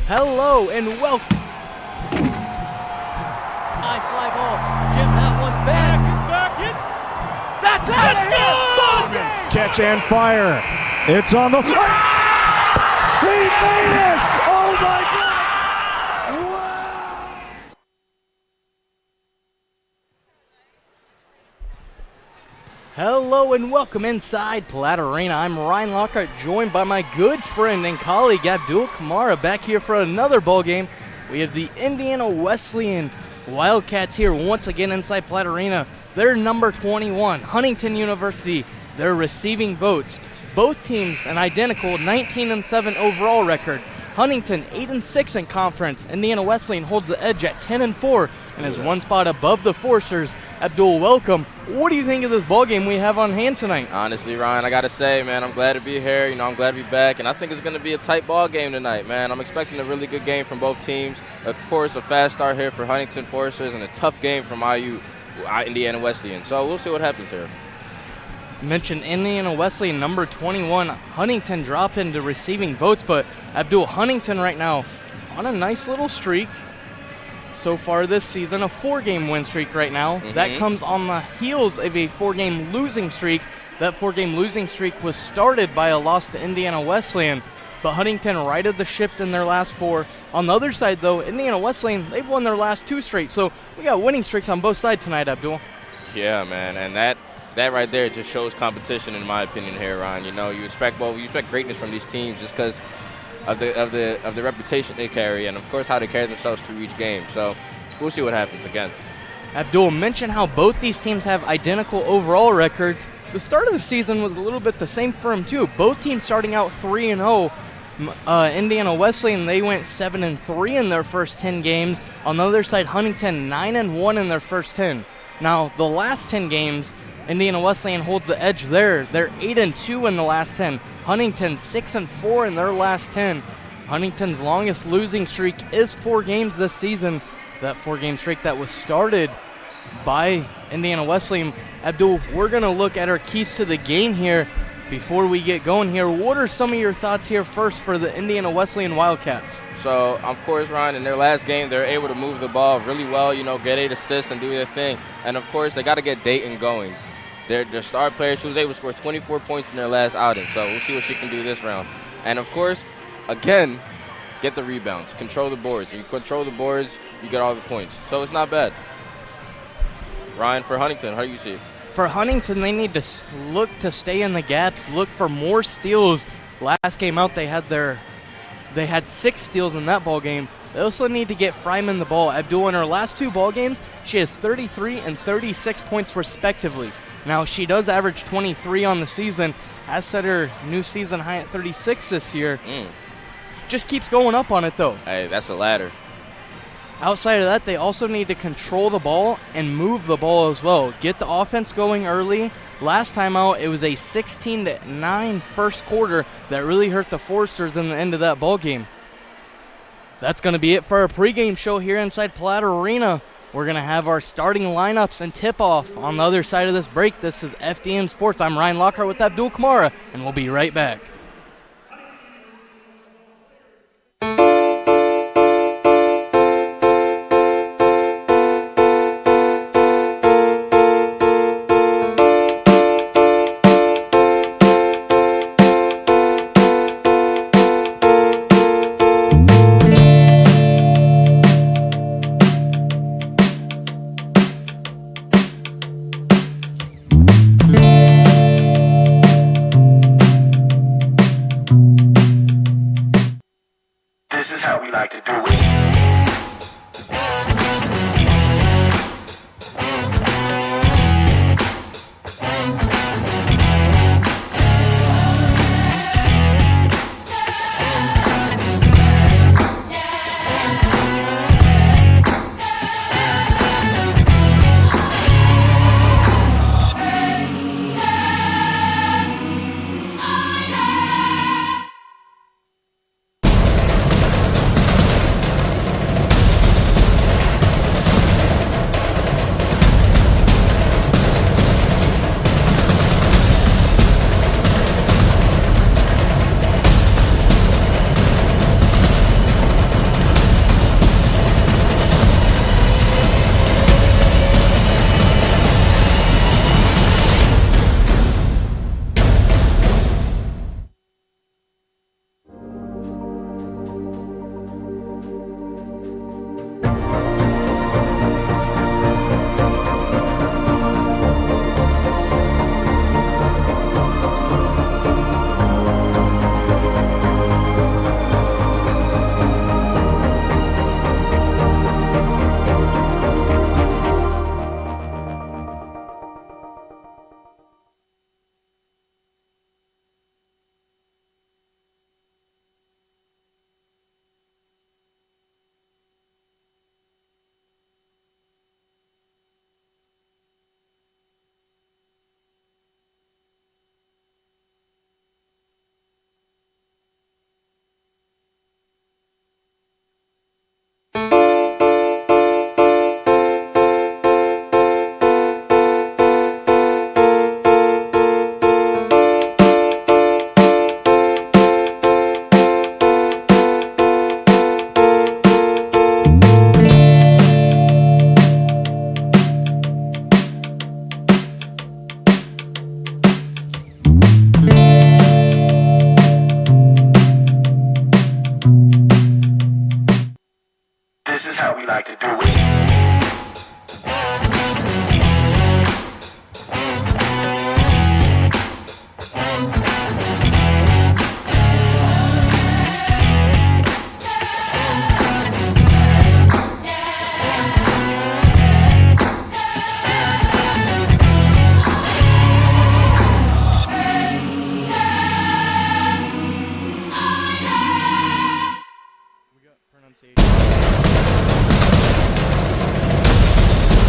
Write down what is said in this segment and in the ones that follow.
Hello and welcome. High fly ball. Jim, that one's back. That's out of here. Catch and fire. It's on the. He made it! Oh my God! Wow! Hello and welcome inside Platt Arena. I'm Ryan Lockhart, joined by my good friend and colleague Abdul Kamara, back here for another ball game. We have the Indiana Wesleyan Wildcats here once again inside Platt Arena. They're number 21, Huntington University. They're receiving votes. Both teams an identical 19-7 overall record. Huntington 8-6 in conference. Indiana Wesleyan holds the edge at 10-4 and is one spot above the Forcers. Abdul, welcome. What do you think of this ball game we have on hand tonight? Honestly, Ryan, I got to say, man, I'm glad to be here. I'm glad to be back, and I think it's going to be a tight ball game tonight, man. I'm expecting a really good game from both teams. Of course, a fast start here for Huntington Forcers and a tough game from Indiana Wesleyan. So we'll see what happens here. You mentioned Indiana Wesleyan, number 21. Huntington drop into receiving votes, but Abdul, Huntington right now on a nice little streak. So far this season, a 4-game win streak right now. That comes on the heels of a 4-game losing streak. That 4-game losing streak was started by a loss to Indiana Wesleyan, but Huntington righted the ship in their last 4. On the other side, though, Indiana Wesleyan, they've won their last 2 straight. So we got winning streaks on both sides tonight, Abdul. Yeah, man, and that right there just shows competition, in my opinion, here, Ryan. You expect greatness from these teams just because of the reputation they carry, and of course how they carry themselves through each game. So we'll see what happens again. Abdul, mentioned how both these teams have identical overall records. The start of the season was a little bit the same for them too. Both teams starting out 3-0. Indiana Wesleyan, they went 7-3 in their first 10 games. On the other side, Huntington 9-1 in their first 10. Now the last 10 games, Indiana Wesleyan holds the edge there. They're 8-2 in the last 10. Huntington 6-4 in their last 10. Huntington's longest losing streak is 4 games this season. That 4-game streak that was started by Indiana Wesleyan. Abdul, we're going to look at our keys to the game here before we get going here. What are some of your thoughts here first for the Indiana Wesleyan Wildcats? So, of course, Ryan, in their last game, they're able to move the ball really well, get 8 assists and do their thing. And, of course, they got to get Dayton going. Their star player, she was able to score 24 points in their last outing, so we'll see what she can do this round. And, of course, again, get the rebounds, control the boards. When you control the boards, you get all the points. So it's not bad. Ryan, for Huntington, how do you see it? For Huntington, they need to look to stay in the gaps, look for more steals. Last game out, they had 6 steals in that ball game. They also need to get Fryman the ball. Abdul, in her last 2 ball games, she has 33 and 36 points respectively. Now, she does average 23 on the season, has set her new season high at 36 this year. Just keeps going up on it, though. Hey, that's a ladder. Outside of that, they also need to control the ball and move the ball as well. Get the offense going early. Last time out, it was a 16-9 first quarter that really hurt the Forcers in the end of that ball game. That's going to be it for our pregame show here inside Platt Arena. We're going to have our starting lineups and tip-off on the other side of this break. This is FDN Sports. I'm Ryan Lockhart with Abdul Kamara, and we'll be right back.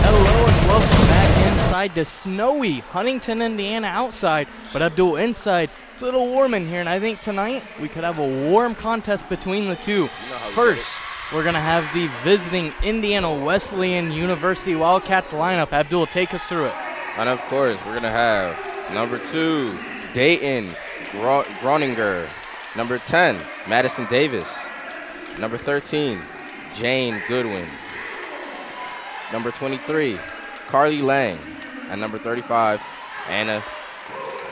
Hello and welcome back inside to snowy Huntington, Indiana outside, but Abdul inside. It's a little warm in here, and I think tonight we could have a warm contest between the two. First, we're going to have the visiting Indiana Wesleyan University Wildcats lineup. Abdul, take us through it. And of course, we're going to have number 2, Dayton Groninger. Number 10, Madison Davis. Number 13, Jane Goodwin. Number 23, Carly Lang. And number 35, Anna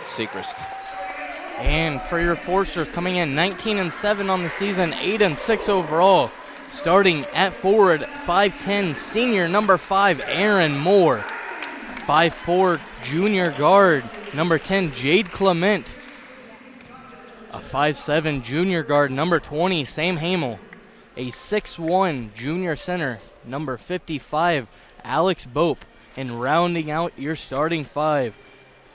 Seacrest. And for your Forcers, coming in 19-7 on the season, 8-6 overall. Starting at forward, 5'10", senior number 5, Aaron Moore. 5'4", junior guard, number 10, Jade Clement. A 5'7", junior guard, number 20, Sam Hamel. A 6'1", junior center, number 55, Alex Bope. And rounding out your starting 5,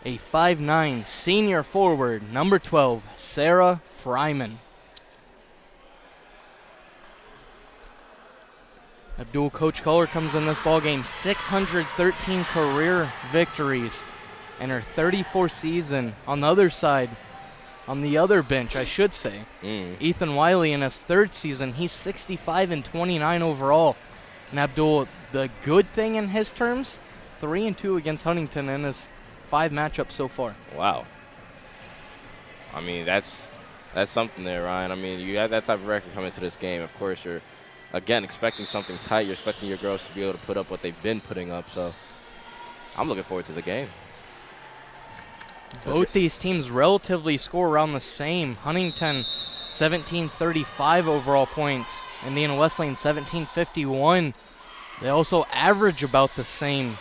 a 5'9", senior forward, number 12, Sarah Fryman. Abdul, Coach Kohler comes in this ballgame, 613 career victories, and her 34th season. On the other side, on the other bench, I should say, Ethan Wiley in his 3rd season, he's 65-29 overall. And Abdul, the good thing in his terms, 3-2 against Huntington in his 5 matchups so far. Wow. I mean, that's something there, Ryan. I mean, you have that type of record coming to this game. Of course, you're, again, expecting something tight. You're expecting your girls to be able to put up what they've been putting up. So I'm looking forward to the game. Both these teams relatively score around the same. Huntington, 1735 overall points. Indiana Wesleyan, 1751. They also average about the same.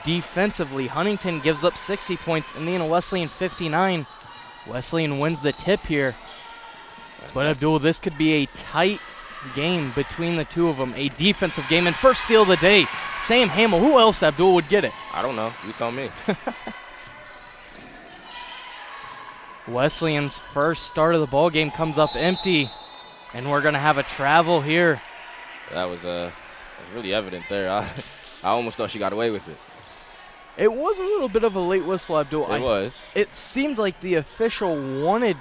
Defensively, Huntington gives up 60 points. Indiana Wesleyan, 59. Wesleyan wins the tip here. But Abdul, this could be a tight game between the two of them. A defensive game. And first steal of the day, Sam Hamill. Who else, Abdul, would get it? I don't know. You tell me. Wesleyan's first start of the ball game comes up empty, and we're going to have a travel here. That was really evident there. I almost thought she got away with it. It was a little bit of a late whistle, Abdul. It was. It seemed like the official wanted,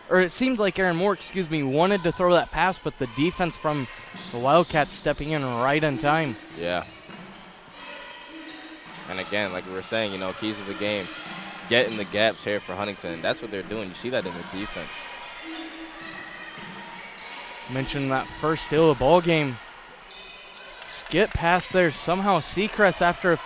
or it seemed like Aaron Moore, wanted to throw that pass, but the defense from the Wildcats stepping in right in time. Yeah. And again, like we were saying, you know, keys of the game, getting the gaps here for Huntington. That's what they're doing. You see that in the defense. Mentioned that first steal of the ball game. Skip pass there. Somehow Seacrest, after a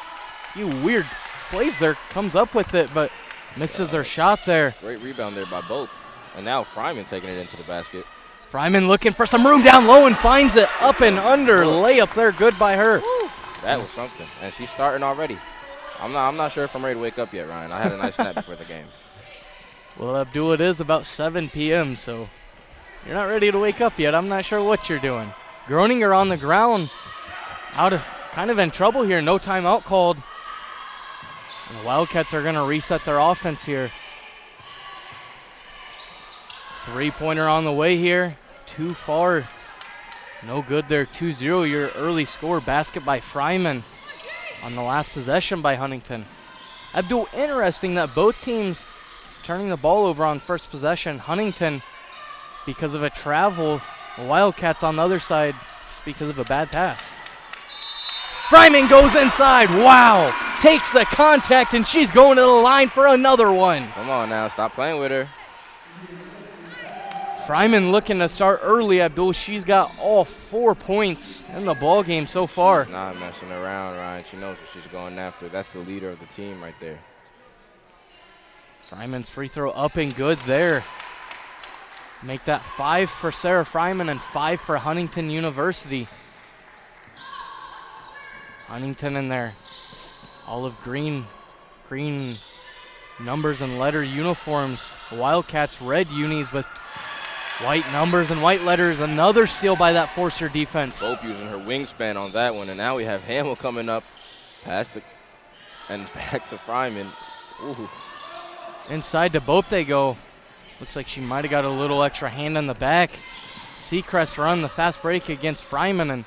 few weird plays there, comes up with it, but misses her shot there. Great rebound there by Bope. And now Fryman taking it into the basket. Fryman looking for some room down low and finds it up and under. Layup there, good by her. Woo. That was something. And she's starting already. I'm not sure if I'm ready to wake up yet, Ryan. I had a nice nap before the game. Well, Abdul, it is about 7 p.m., so you're not ready to wake up yet. I'm not sure what you're doing. Groninger on the ground, kind of in trouble here. No timeout called. And the Wildcats are going to reset their offense here. 3-pointer on the way here. Too far. No good there. 2-0, your early score. Basket by Fryman on the last possession by Huntington. Abdul, interesting that both teams turning the ball over on first possession. Huntington, because of a travel. The Wildcats on the other side, just because of a bad pass. Fryman goes inside. Wow. Takes the contact, and she's going to the line for another one. Come on now. Stop playing with her. Fryman looking to start early, Abdul. She's got all 4 points in the ball game so far. She's not messing around, Ryan. She knows what she's going after. That's the leader of the team right there. Fryman's free throw up and good there. Make that 5 for Sarah Fryman and 5 for Huntington University. Huntington in there. Olive green numbers and letter uniforms. The Wildcats red unis with white numbers and white letters. Another steal by that Forster defense. Bope using her wingspan on that one, and now we have Hamill coming up past the and back to Fryman. Ooh. Inside to Bope they go. Looks like she might have got a little extra hand on the back. Seacrest run the fast break against Fryman, and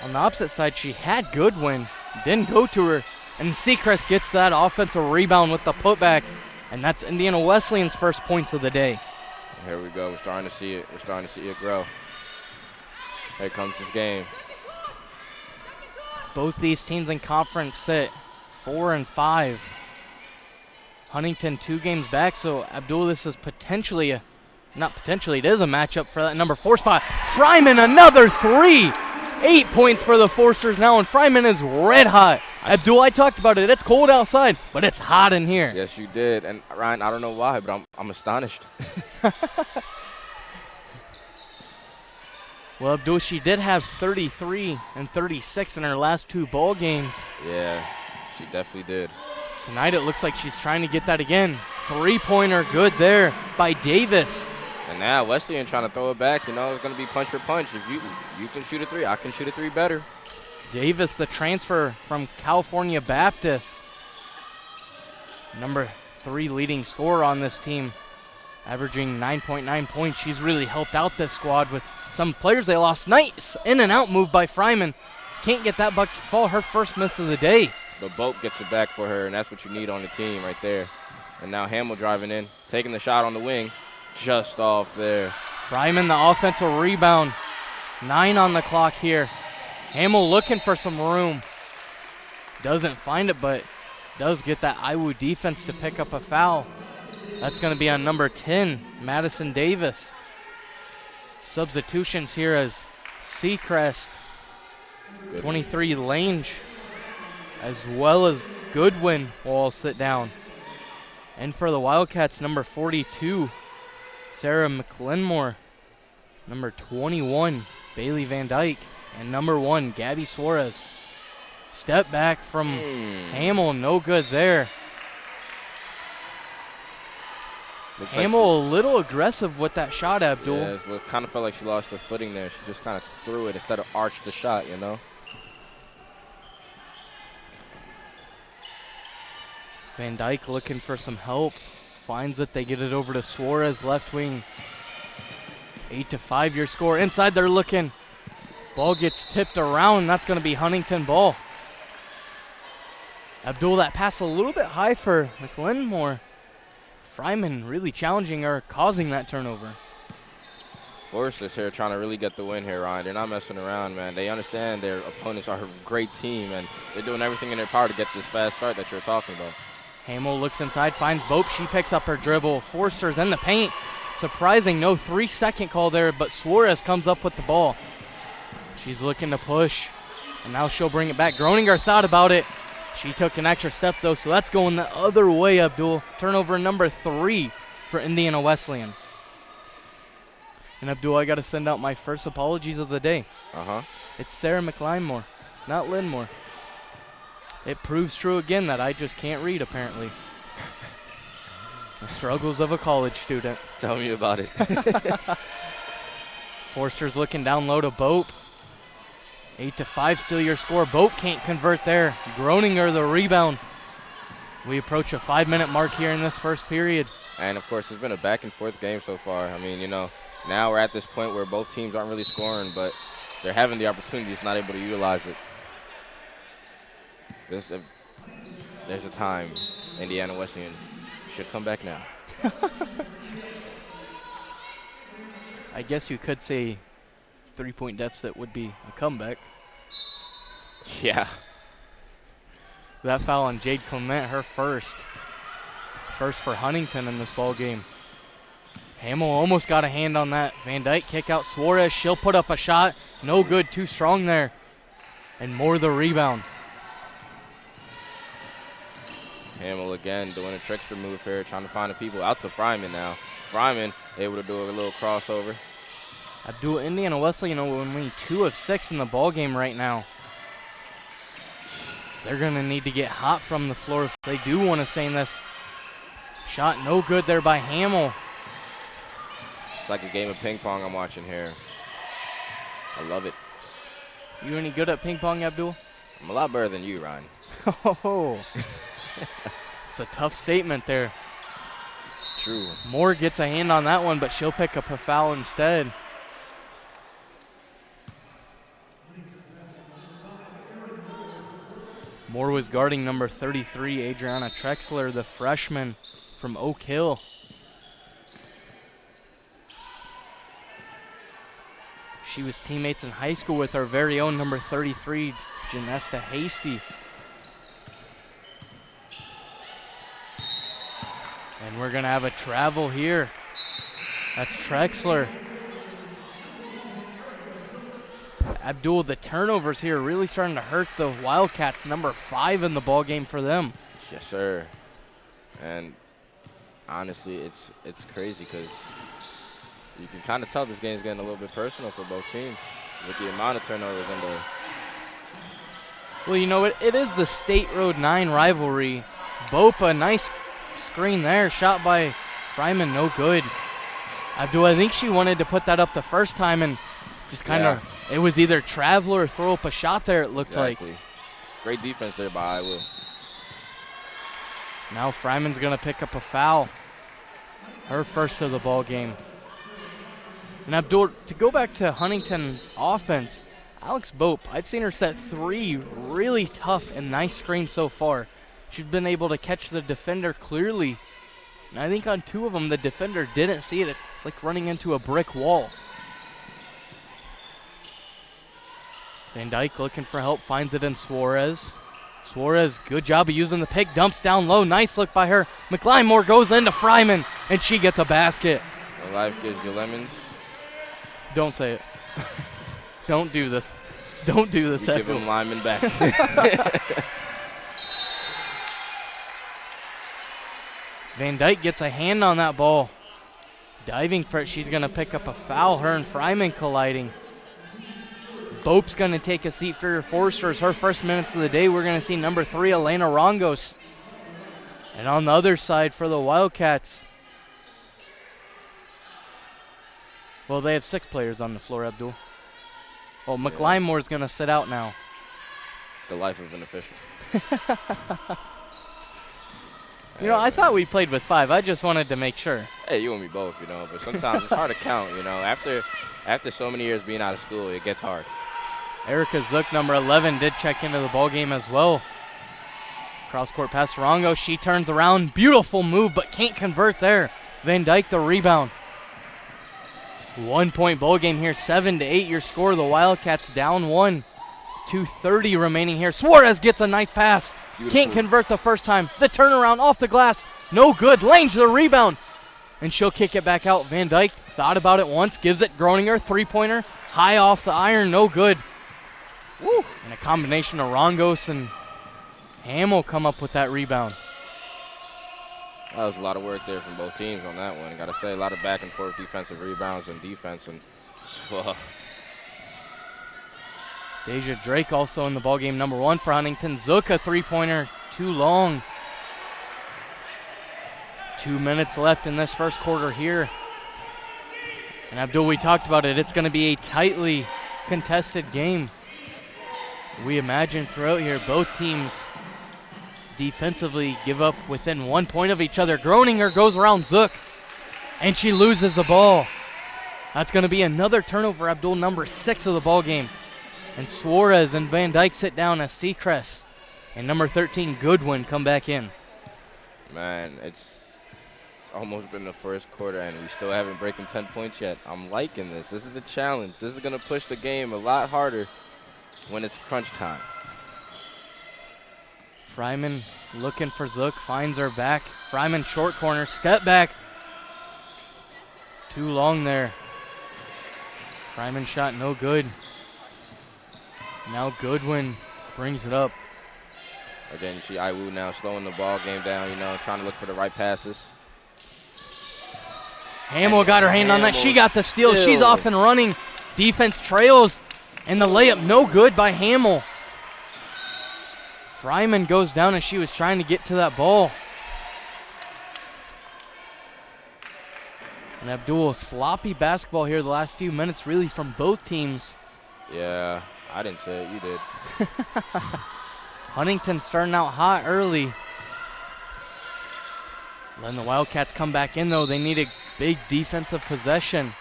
on the opposite side she had Goodwin. Didn't go to her, and Seacrest gets that offensive rebound with the putback, and that's Indiana Wesleyan's first points of the day. Here we go. We're starting to see it. We're starting to see it grow. Here comes this game. Both these teams in conference sit 4-5. Huntington 2 games back, so Abdul, this is potentially it is a matchup for that number 4 spot. Fryman, another 3. 8 points for the Forsters now, and Fryman is red hot. Abdul, I talked about it. It's cold outside, but it's hot in here. Yes, you did. And Ryan, I don't know why, but I'm astonished. Well, Abdul, she did have 33 and 36 in her last 2 ball games. Yeah, she definitely did. Tonight it looks like she's trying to get that again. 3-pointer good there by Davis. And now Wesleyan trying to throw it back. You know, it's going to be punch for punch. If you can shoot a 3, I can shoot a 3 better. Davis, the transfer from California Baptist. Number 3 leading scorer on this team, averaging 9.9 points. She's really helped out this squad with some players they lost. Nice in and out move by Fryman. Can't get that bucket to fall. Her first miss of the day. The Bope gets it back for her, and that's what you need on the team right there. And now Hamill driving in, taking the shot on the wing, just off there. Fryman, the offensive rebound. 9 on the clock here. Hamill looking for some room. Doesn't find it, but does get that IWU defense to pick up a foul. That's going to be on number 10, Madison Davis. Substitutions here as Seacrest, 23 Lange, as well as Goodwin will all sit down. And for the Wildcats, number 42, Sarah McLenmore, number 21, Bailey Van Dyke, and number 1, Gabby Suarez. Step back from Hamill, no good there. Hamill a little aggressive with that shot, Abdul. Yeah, it kind of felt like she lost her footing there. She just kind of threw it instead of arched the shot, you know? Van Dyke looking for some help. Finds it. They get it over to Suarez, left wing. 8-5 your score. Inside they're looking. Ball gets tipped around. That's going to be Huntington ball. Abdul, that pass a little bit high for McLenmore. Fryman really challenging her, causing that turnover. Forster's here trying to really get the win here, Ryan. They're not messing around, man. They understand their opponents are a great team, and they're doing everything in their power to get this fast start that you're talking about. Hamill looks inside, finds Bope. She picks up her dribble. Forster's in the paint. Surprising, no 3-second call there, but Suarez comes up with the ball. She's looking to push, and now she'll bring it back. Groninger thought about it. She took an extra step, though, so that's going the other way, Abdul. Turnover number 3 for Indiana Wesleyan. And, Abdul, I got to send out my first apologies of the day. It's Sarah McLenmore, not Linmore. It proves true again that I just can't read, apparently. The struggles of a college student. Tell me about it. Forster's looking down low to Bope. 8-5 still your score. Bope can't convert there. Groninger the rebound. We approach a 5-minute mark here in this first period. And, of course, it's been a back-and-forth game so far. I mean, you know, now we're at this point where both teams aren't really scoring, but they're having the opportunity, just not able to utilize it. There's a time Indiana Wesleyan should come back now. I guess you could say 3-point deficit would be a comeback. Yeah. That foul on Jade Clement, her first. First for Huntington in this ball game. Hamill almost got a hand on that. Van Dyke kick out Suarez. She'll put up a shot. No good. Too strong there. And more the rebound. Hamill again doing a trickster move here, trying to find the people. Out to Fryman now. Fryman able to do a little crossover. Abdul, Indiana Wesleyan only 2 of 6 in the ball game right now. They're going to need to get hot from the floor if they do want to stay in this. Shot no good there by Hamill. It's like a game of ping pong I'm watching here. I love it. You any good at ping pong, Abdul? I'm a lot better than you, Ryan. Oh, it's a tough statement there. It's true. Moore gets a hand on that one, but she'll pick up a foul instead. Moore was guarding number 33, Adriana Trexler, the freshman from Oak Hill. She was teammates in high school with our very own number 33, Janesta Hasty. And we're going to have a travel here. That's Trexler. Abdul, the turnovers here really starting to hurt the Wildcats, number 5 in the ball game for them. Yes, sir. And honestly, it's crazy because you can kind of tell this game is getting a little bit personal for both teams with the amount of turnovers in there. Well, you know, it is the State Road 9 rivalry. Bopa, nice screen there, shot by Fryman, no good. Abdul, I think she wanted to put that up the first time and just kind of, it was either travel or throw up a shot there, it looked like. Great defense there by Iwu. Now Fryman's going to pick up a foul. Her first of the ball game. And Abdul, to go back to Huntington's offense, Alex Bope, I've seen her set 3 really tough and nice screens so far. She's been able to catch the defender clearly. And I think on 2 of them, the defender didn't see it. It's like running into a brick wall. Van Dyke looking for help, finds it in Suarez. Suarez, good job of using the pick, dumps down low. Nice look by her. McLymore goes into Fryman, and she gets a basket. When life gives you lemons. Don't say it. Don't do this. Don't do this. Give him Lyman back. Van Dyke gets a hand on that ball. Diving for it. She's going to pick up a foul. Her and Fryman colliding. Bope's going to take a seat for your Forsters. Her first minutes of the day, we're going to see number 3, Elena Rongos. And on the other side for the Wildcats, well, they have 6 players on the floor, Abdul. Well, McLymore's going to sit out now. The life of an official. You know, I thought we played with 5. I just wanted to make sure. Hey, you and me both, you know. But sometimes it's hard to count, you know. After so many years being out of school, it gets hard. Erica Zook, number 11, did check into the ball game as well. Cross-court pass to Rongo. She turns around. Beautiful move, but can't convert there. Van Dyke the rebound. 1-point ball game here, 7-8 your score. The Wildcats down 1. 2:30 remaining here. Suarez gets a nice pass. Beautiful. Can't convert the first time. The turnaround off the glass. No good. Lange the rebound. And she'll kick it back out. Van Dyke thought about it once. Gives it. Groninger. 3-pointer. High off the iron. No good. Woo. And a combination of Rongos and Hamill come up with that rebound. That was a lot of work there from both teams on that one. I got to say, a lot of back and forth defensive rebounds and defense. And Deja Drake also in the ballgame, number 1 for Huntington. Zook, a 3-pointer, too long. 2 minutes left in this first quarter here. And Abdul, we talked about it. It's going to be a tightly contested game. We imagine throughout here, both teams defensively give up within 1 point of each other. Groninger goes around Zook, and she loses the ball. That's going to be another turnover, Abdul, number 6 of the ball game. And Suarez and Van Dyke sit down as Seacrest and number 13, Goodwin, come back in. Man, it's almost been the first quarter, and we still haven't broken 10 points yet. I'm liking this. This is a challenge. This is going to push the game a lot harder when it's crunch time. Fryman looking for Zook, finds her back. Fryman short corner, step back. Too long there. Fryman shot no good. Now Goodwin brings it up. Again, you see Iwu now slowing the ball game down, you know, trying to look for the right passes. Hamill got her hand on that. She got the steal. She's off and running. Defense trails, and the layup no good by Hamill. Fryman goes down as she was trying to get to that ball. And Abdul, sloppy basketball here the last few minutes, really, from both teams. Yeah, I didn't say it. You did. Huntington starting out hot early. Letting the Wildcats come back in, though. They need a big defensive possession.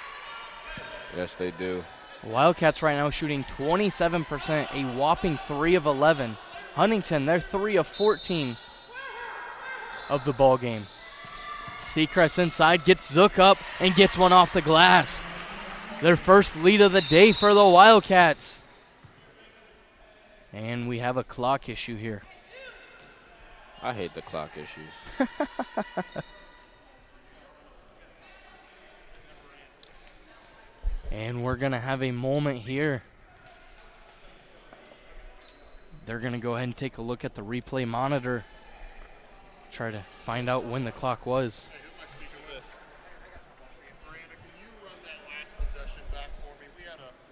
Yes, they do. Wildcats right now shooting 27%, a whopping 3 of 11. Huntington, they're 3 of 14 of the ball game. Seacrest inside, gets Zook up, and gets one off the glass. Their first lead of the day for the Wildcats. And we have a clock issue here. I hate the clock issues. And we're going to have a moment here. They're going to go ahead and take a look at the replay monitor. Try to find out when the clock was.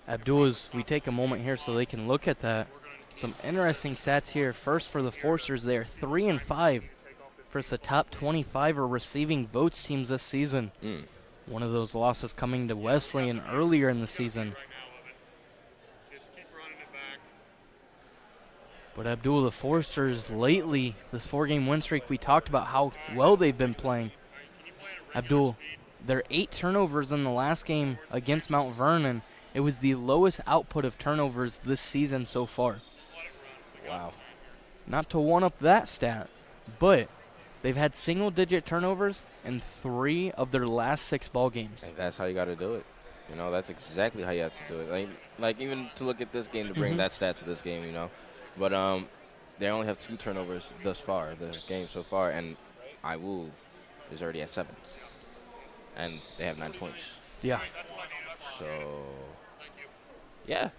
Abdul, we take a moment here so they can look at that. Some interesting stats here. First for the Forcers, they are 3-5 versus the top 25 or receiving votes teams this season. One of those losses coming to Wesleyan earlier in the season. But Abdul, the Forcers lately, this 4-game win streak, we talked about how well they've been playing. Abdul, there are 8 turnovers in the last game against Mount Vernon. It was the lowest output of turnovers this season so far. Wow. Not to one-up that stat, but they've had single-digit turnovers in 3 of their last 6 ball games. And that's how you got to do it. You know, that's exactly how you have to do it. Like even to look at this game, to bring that stat to this game, you know. But they only have 2 turnovers thus far, the game so far, and Iwu is already at 7. And they have 9 points. Yeah. So, yeah.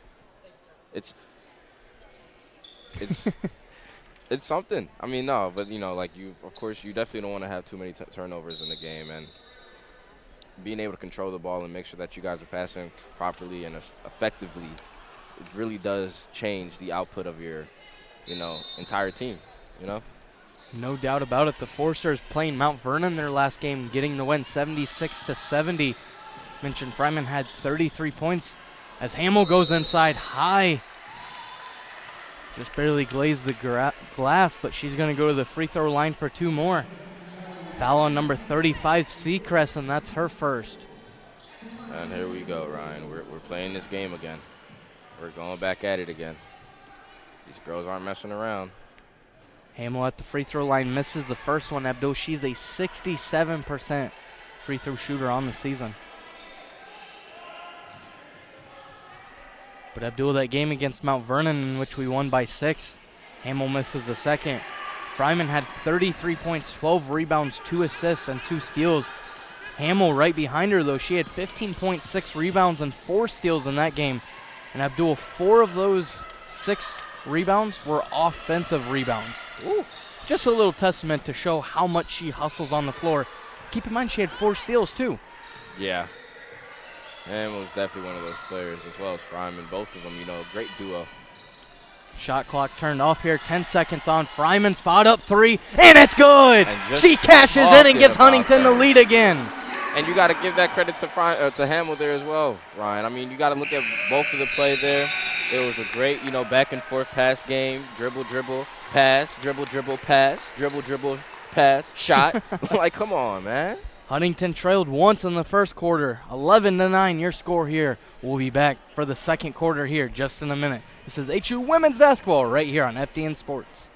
It's it's something. I mean, no, but, you know, like of course, you definitely don't want to have too many turnovers in the game. And being able to control the ball and make sure that you guys are passing properly and effectively, it really does change the output of your, you know, entire team, you know? No doubt about it. The Forcers playing Mount Vernon their last game, getting the win 76-70. Mentioned Fryman had 33 points as Hamill goes inside high. Just barely glazed the glass, but she's going to go to the free throw line for 2 more. Foul on number 35, Seacrest, and that's her first. And here we go, Ryan. We're playing this game again. We're going back at it again. These girls aren't messing around. Hamill at the free throw line misses the first one. Abdul, she's a 67% free throw shooter on the season. But Abdul, that game against Mount Vernon, in which we won by 6, Hamill misses the second. Fryman had 33 points, 12 rebounds, 2 assists, and 2 steals. Hamill right behind her, though. She had 15.6 rebounds and 4 steals in that game. And Abdul, 4 of those 6 rebounds were offensive rebounds. Ooh. Just a little testament to show how much she hustles on the floor. Keep in mind, she had 4 steals, too. Yeah. And was definitely one of those players, as well as Fryman. Both of them, you know, great duo. Shot clock turned off here. 10 seconds on. Fryman spot up 3, and it's good. She cashes in and gives Huntington the lead again. And you got to give that credit to Hamill there as well, Ryan. I mean, you got to look at both of the play there. It was a great, you know, back and forth pass game. Dribble, dribble, pass, dribble, dribble, pass, dribble, dribble, pass, shot. Like, come on, man. Huntington trailed once in the first quarter, 11-9 your score here. We'll be back for the second quarter here just in a minute. This is HU Women's Basketball right here on FDN Sports.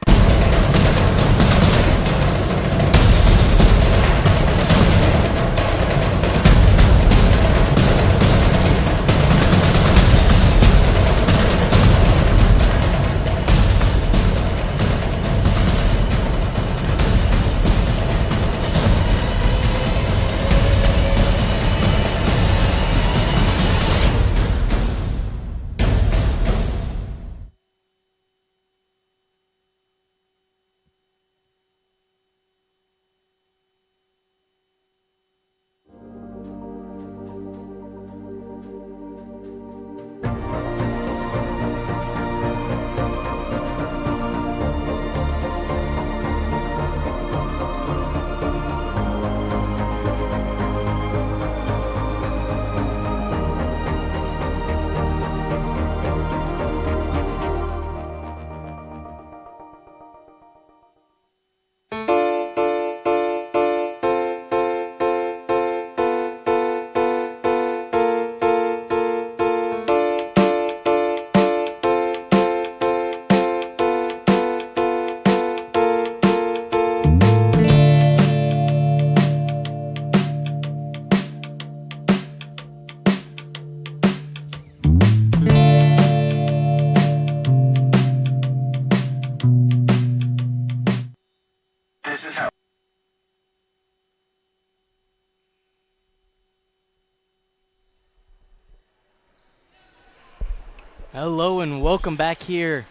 Hello and welcome back here.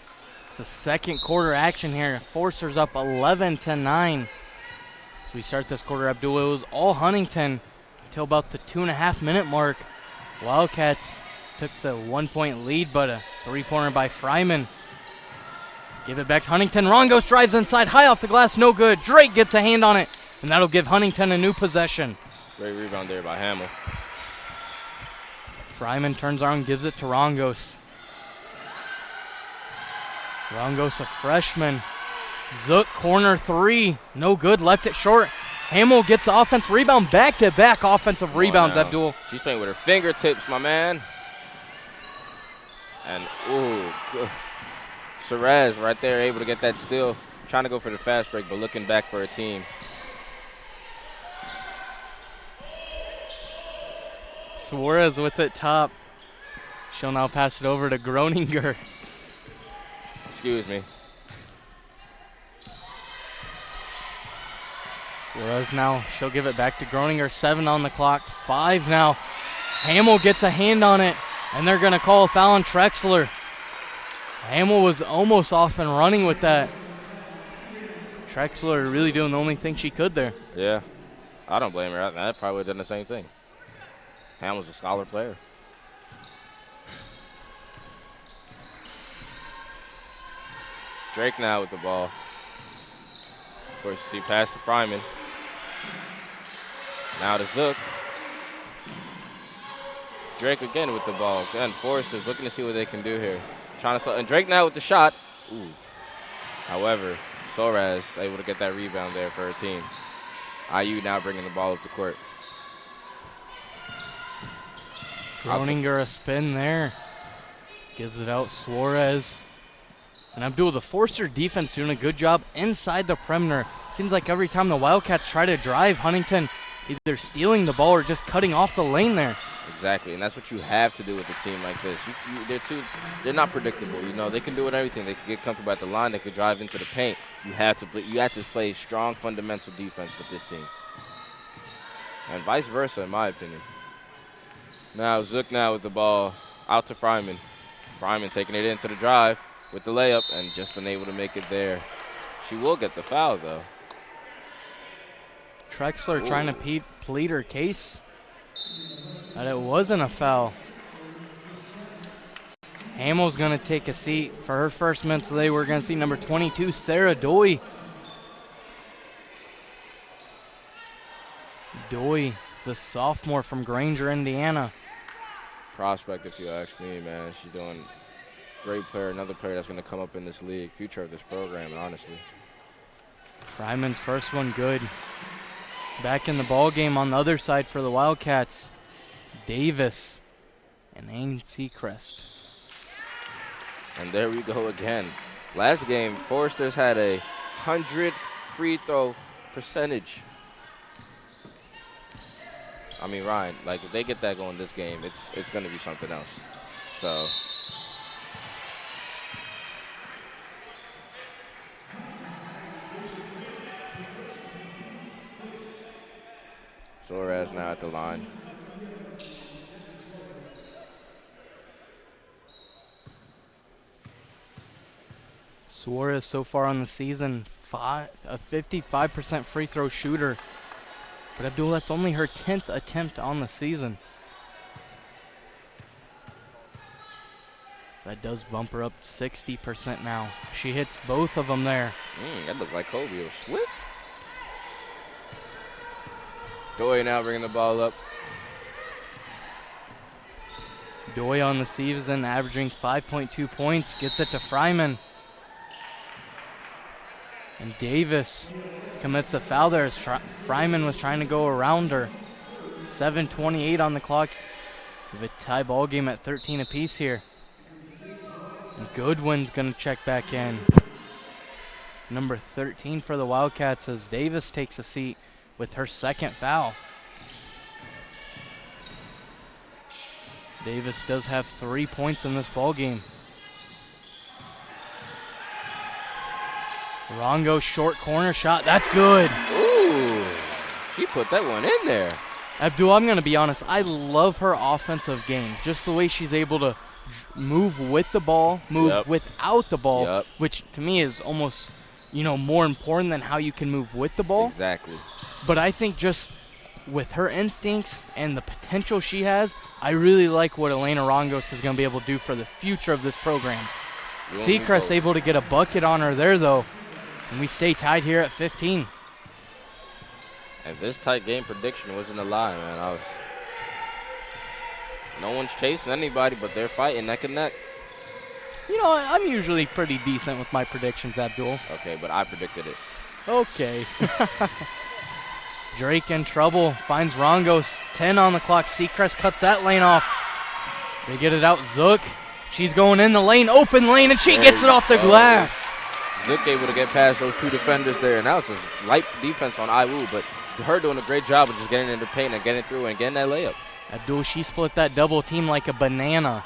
It's the second quarter action here. Forster's up 11-9. So we start this quarter, Abdul. It was all Huntington until about the 2.5-minute mark. Wildcats took the 1-point lead, but a three-pointer by Fryman. Give it back to Huntington. Rongos drives inside, high off the glass, no good. Drake gets a hand on it, and that'll give Huntington a new possession. Great rebound there by Hamill. Fryman turns around, gives it to Rongos. Rongos, a freshman. Zook, corner three. No good, left it short. Hamill gets the offense rebound, back-to-back offensive rebounds, Abdul. She's playing with her fingertips, my man. And, ooh, Suarez right there able to get that steal. Trying to go for the fast break, but looking back for her team. Suarez with it top. She'll now pass it over to Groninger. Excuse me. Suarez now, she'll give it back to Groninger. 7 on the clock, 5 now. Hamill gets a hand on it, and they're going to call a foul on Trexler. Hamill was almost off and running with that. Trexler really doing the only thing she could there. Yeah, I don't blame her. I probably would have done the same thing. Hamill's a scholar player. Drake now with the ball. Of course, you see pass to Fryman. Now to Zook. Drake again with the ball. Again, Forrester's looking to see what they can do here. Trying to, and Drake now with the shot. Ooh. However, Suarez able to get that rebound there for her team. IU now bringing the ball up the court. Groninger a spin there. Gives it out, Suarez. And Abdul, the Forster defense doing a good job inside the perimeter. Seems like every time the Wildcats try to drive, Huntington either stealing the ball or just cutting off the lane there. Exactly, and that's what you have to do with a team like this. They're not predictable. You know, they can do it everything. They can get comfortable at the line. They can drive into the paint. You have to play strong fundamental defense with this team, and vice versa, in my opinion. Now Zook now with the ball out to Fryman. Fryman taking it into the drive with the layup and just unable to make it there. She will get the foul though. Trexler trying to plead her case that it wasn't a foul. Hamill's going to take a seat for her first minutes today. We're going to see number 22, Sarah Doy. Doy, the sophomore from Granger, Indiana. Prospect, if you ask me, man. She's doing great player, another player that's going to come up in this league, future of this program, honestly. Fryman's first one good. Back in the ball game on the other side for the Wildcats, Davis and Ann Seacrest. And there we go again. Last game, Forrester's had 100 free throw percentage. I mean, Ryan, like if they get that going this game, it's going to be something else. So. Suarez now at the line. Suarez so far on the season, a 55% free throw shooter. But Abdul, that's only her 10th attempt on the season. That does bump her up 60% now. She hits both of them there. That looked like Kobe or Swift. Doy now bringing the ball up. Doy on the season averaging 5.2 points, gets it to Fryman. And Davis commits a foul there as Fryman was trying to go around her. 7:28 on the clock. We have a tie ball game at 13 apiece here. And Goodwin's going to check back in. Number 13 for the Wildcats as Davis takes a seat with her second foul. Davis does have 3 points in this ball game. Rongo short corner shot. That's good. Ooh, she put that one in there. Abdul, I'm going to be honest. I love her offensive game. Just the way she's able to move with the ball, move without the ball, which to me is almost, more important than how you can move with the ball. Exactly. But I think just with her instincts and the potential she has, I really like what Elena Rongos is going to be able to do for the future of this program. Seacrest able to get a bucket on her there, though, and we stay tied here at 15. And this tight game prediction wasn't a lie, man. No one's chasing anybody, but they're fighting neck and neck. I'm usually pretty decent with my predictions, Abdul. Okay, but I predicted it. Okay. Drake in trouble, finds Rongos, 10 on the clock. Seacrest cuts that lane off. They get it out, Zook. She's going in the lane, open lane, and she gets it off the glass. Zook able to get past those two defenders there, and that was just light defense on Iwu, but her doing a great job of just getting into paint and getting through and getting that layup. Abdul, she split that double team like a banana.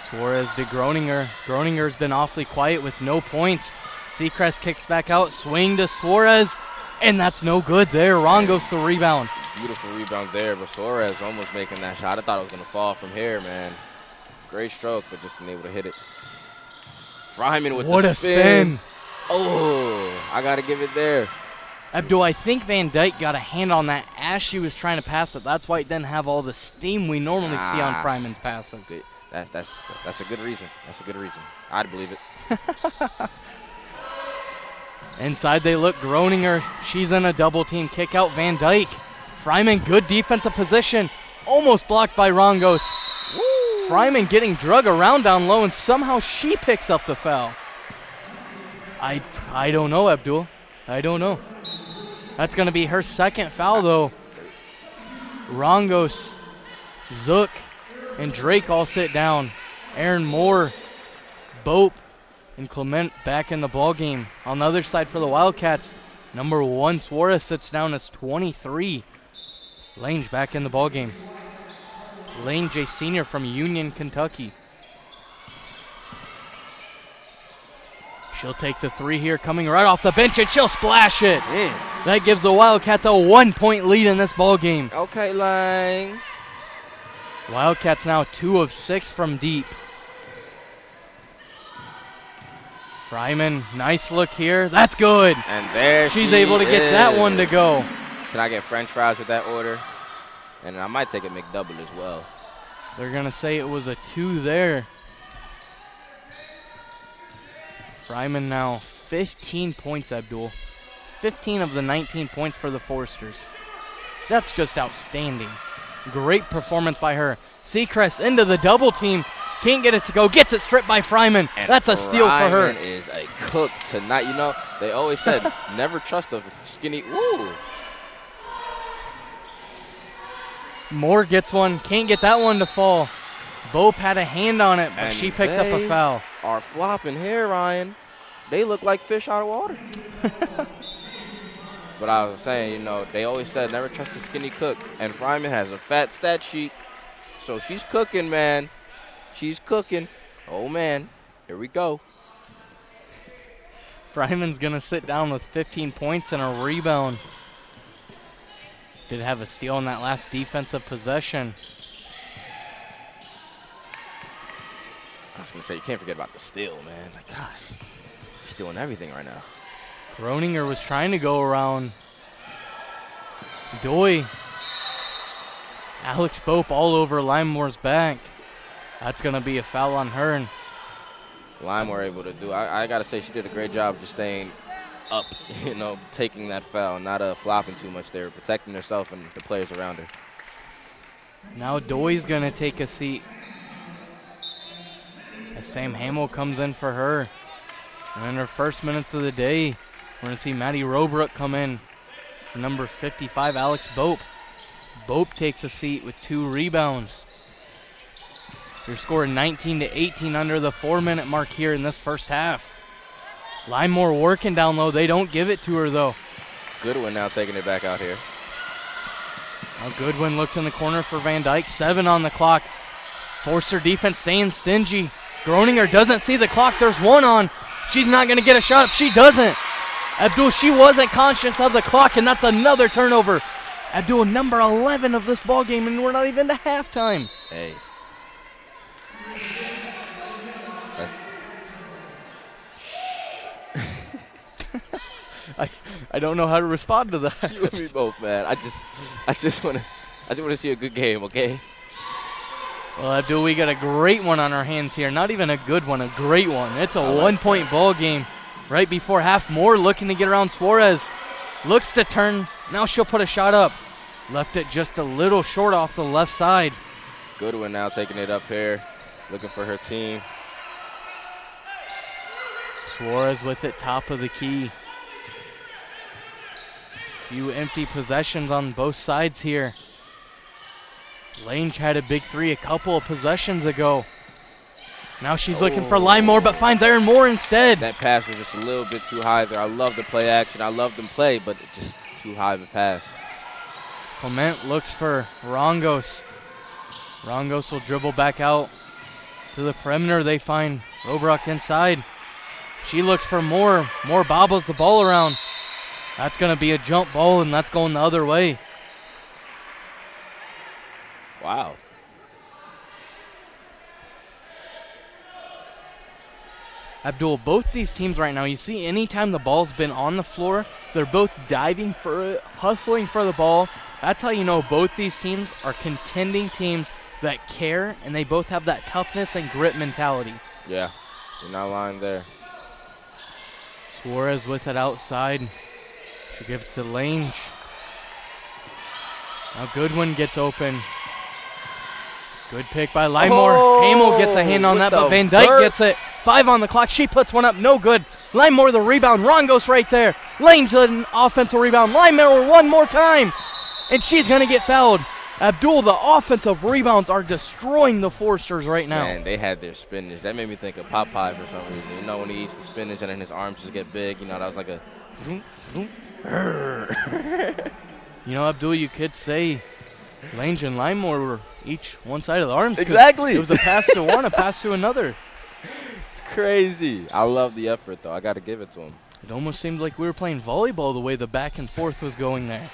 Suarez to Groninger. Groninger's been awfully quiet with no points. Seacrest kicks back out, swing to Suarez, and that's no good there. Rongos the rebound. Beautiful rebound there, but Suarez almost making that shot. I thought it was going to fall from here, man. Great stroke, but just unable to hit it. Fryman with what the a spin. Oh, I got to give it there. Abdul, I think Van Dyke got a hand on that as she was trying to pass it. That's why it didn't have all the steam we normally see on Fryman's passes. That's a good reason. That's a good reason. I'd believe it. Inside they look, Groninger. She's in a double team kick out Van Dyke. Fryman, good defensive position. Almost blocked by Rongos. Woo. Fryman getting drug around down low, and somehow she picks up the foul. I don't know, Abdul. I don't know. That's going to be her second foul, though. Rongos, Zook, and Drake all sit down. Aaron Moore, Bope, and Clement back in the ballgame. On the other side for the Wildcats, number 1 Suarez sits down as 23. Lange back in the ballgame. Lane J. Sr. from Union, Kentucky. She'll take the 3 here, coming right off the bench, and she'll splash it. That gives the Wildcats a 1-point lead in this ballgame. Okay, Lang. Wildcats now 2 of 6 from deep. Fryman, nice look here. That's good. And there she's able to get that one to go. Can I get French fries with that order? And I might take a McDouble as well. They're going to say it was a 2 there. Fryman now 15 points, Abdul. 15 of the 19 points for the Foresters. That's just outstanding. Great performance by her. Seacrest into the double team. Can't get it to go. Gets it stripped by Fryman. And that's a steal for her. Fryman is a cook tonight. They always said never trust a skinny. Ooh. Moore gets one. Can't get that one to fall. Bope had a hand on it, but and she picks up a foul. Are flopping here, Ryan. They look like fish out of water. But I was saying, they always said never trust a skinny cook. And Fryman has a fat stat sheet. So she's cooking, man. She's cooking. Oh, man. Here we go. Fryman's going to sit down with 15 points and a rebound. Did have a steal in that last defensive possession. I was going to say, you can't forget about the steal, man. Like, gosh, she's doing everything right now. Groninger was trying to go around Doy. Alex Bope all over Limemore's back. That's going to be a foul on her. And Limemore able to do. I got to say, she did a great job just staying up, taking that foul, not flopping too much there, protecting herself and the players around her. Now Doy's going to take a seat. As Sam Hamill comes in for her. And in her first minutes of the day, we're going to see Maddie Robrook come in. Number 55, Alex Bope. Bope takes a seat with 2 rebounds. You're scoring 19-18 under the 4-minute mark here in this first half. Limemore working down low. They don't give it to her, though. Goodwin now taking it back out here. Now Goodwin looks in the corner for Van Dyke. 7 on the clock. Forster defense staying stingy. Groninger doesn't see the clock. There's 1 on. She's not going to get a shot if she doesn't. Abdul, she wasn't conscious of the clock, and that's another turnover. Abdul, number 11 of this ball game, and we're not even to halftime. Hey. I don't know how to respond to that. You and me both, man. I just want to see a good game, okay? Well, Abdul, we got a great one on our hands here. Not even a good one, a great one. It's a one-point ball game. Right before half, Moore looking to get around Suarez. Looks to turn. Now she'll put a shot up. Left it just a little short off the left side. Goodwin now taking it up here, looking for her team. Suarez with it, top of the key. Few empty possessions on both sides here. Lange had a big three a couple of possessions ago. Now she's looking for Limemore, but finds Aaron Moore instead. That pass was just a little bit too high there. I love the play action. I love them play, but it's just too high of a pass. Clement looks for Rongos. Rongos will dribble back out to the perimeter. They find Robrock inside. She looks for Moore. Moore bobbles the ball around. That's going to be a jump ball, and that's going the other way. Wow. Abdul, both these teams right now, you see anytime the ball's been on the floor, they're both diving for it, hustling for the ball. That's how you know both these teams are contending teams that care, and they both have that toughness and grit mentality. Yeah, you're not lying there. Suarez with it outside. She gives it to Lange. Now Goodwin gets open. Good pick by Limemore. Hamill gets a hand on that, but Van Dyke gets it. 5 on the clock. She puts one up. No good. Limemore the rebound. Rongos right there. Lange an offensive rebound. Limemore one more time. And she's going to get fouled. Abdul, the offensive rebounds are destroying the Forsters right now. Man, they had their spinach. That made me think of Popeye for some reason. You know, when he eats the spinach and then his arms just get big, you know, that was like a... You know, Abdul, you could say Lange and Limemore were each one side of the arms. Exactly. It was a pass to one, a pass to another. It's crazy. I love the effort, though. I got to give it to him. It almost seemed like we were playing volleyball the way the back and forth was going there.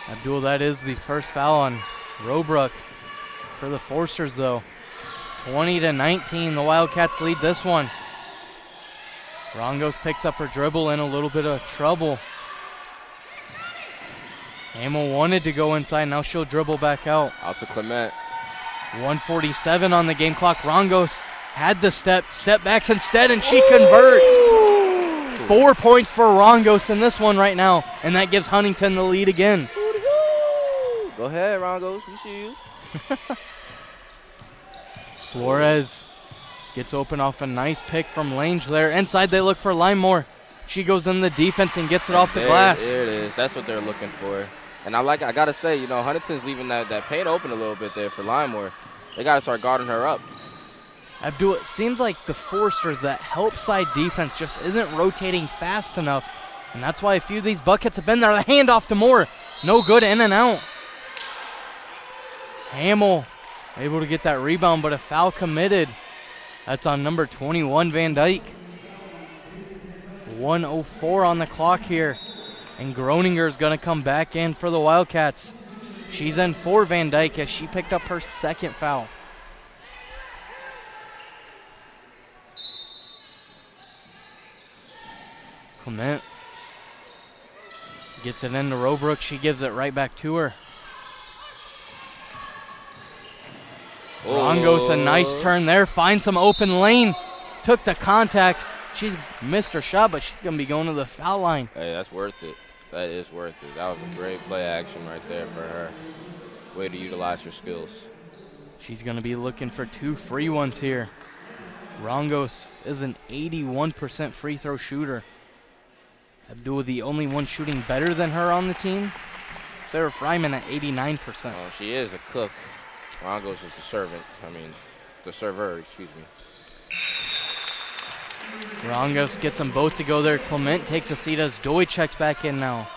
Abdul, that is the first foul on Robrook for the Forsters, though. 20-19, the Wildcats lead this one. Rongos picks up her dribble in a little bit of trouble. Hamill wanted to go inside, now she'll dribble back out. Out to Clement. 1:47 on the game clock. Rongos had the step backs instead, and she converts. 4 points for Rongos in this one right now, and that gives Huntington the lead again. Go ahead, Rongos. We see you. Suarez gets open off a nice pick from Lange there. Inside they look for Limemore. She goes in the defense and gets it off the glass. There it is. That's what they're looking for. And I got to say, you know, Huntington's leaving that paint open a little bit there for Limemore. They got to start guarding her up. Abdul, it seems like the Forsters, that help side defense just isn't rotating fast enough. And that's why a few of these buckets have been there. The handoff to Moore. No good, in and out. Hamill able to get that rebound, but a foul committed. That's on number 21, Van Dyke. 1:04 on the clock here. And Groninger's going to come back in for the Wildcats. She's in for Van Dyke as she picked up her second foul. Clement gets it into Robrook. She gives it right back to her. Rongos, a nice turn there. Finds some open lane. Took the contact. She's missed her shot, but she's going to be going to the foul line. Hey, that's worth it. That is worth it. That was a great play action right there for her. Way to utilize her skills. She's going to be looking for 2 free ones here. Rongos is an 81% free throw shooter. Abdul, the only one shooting better than her on the team. Sarah Fryman at 89%. Oh, she is a cook. Rongos is the servant. The server, excuse me. Rongos gets them both to go there. Clement takes a seat as Doy checks back in now.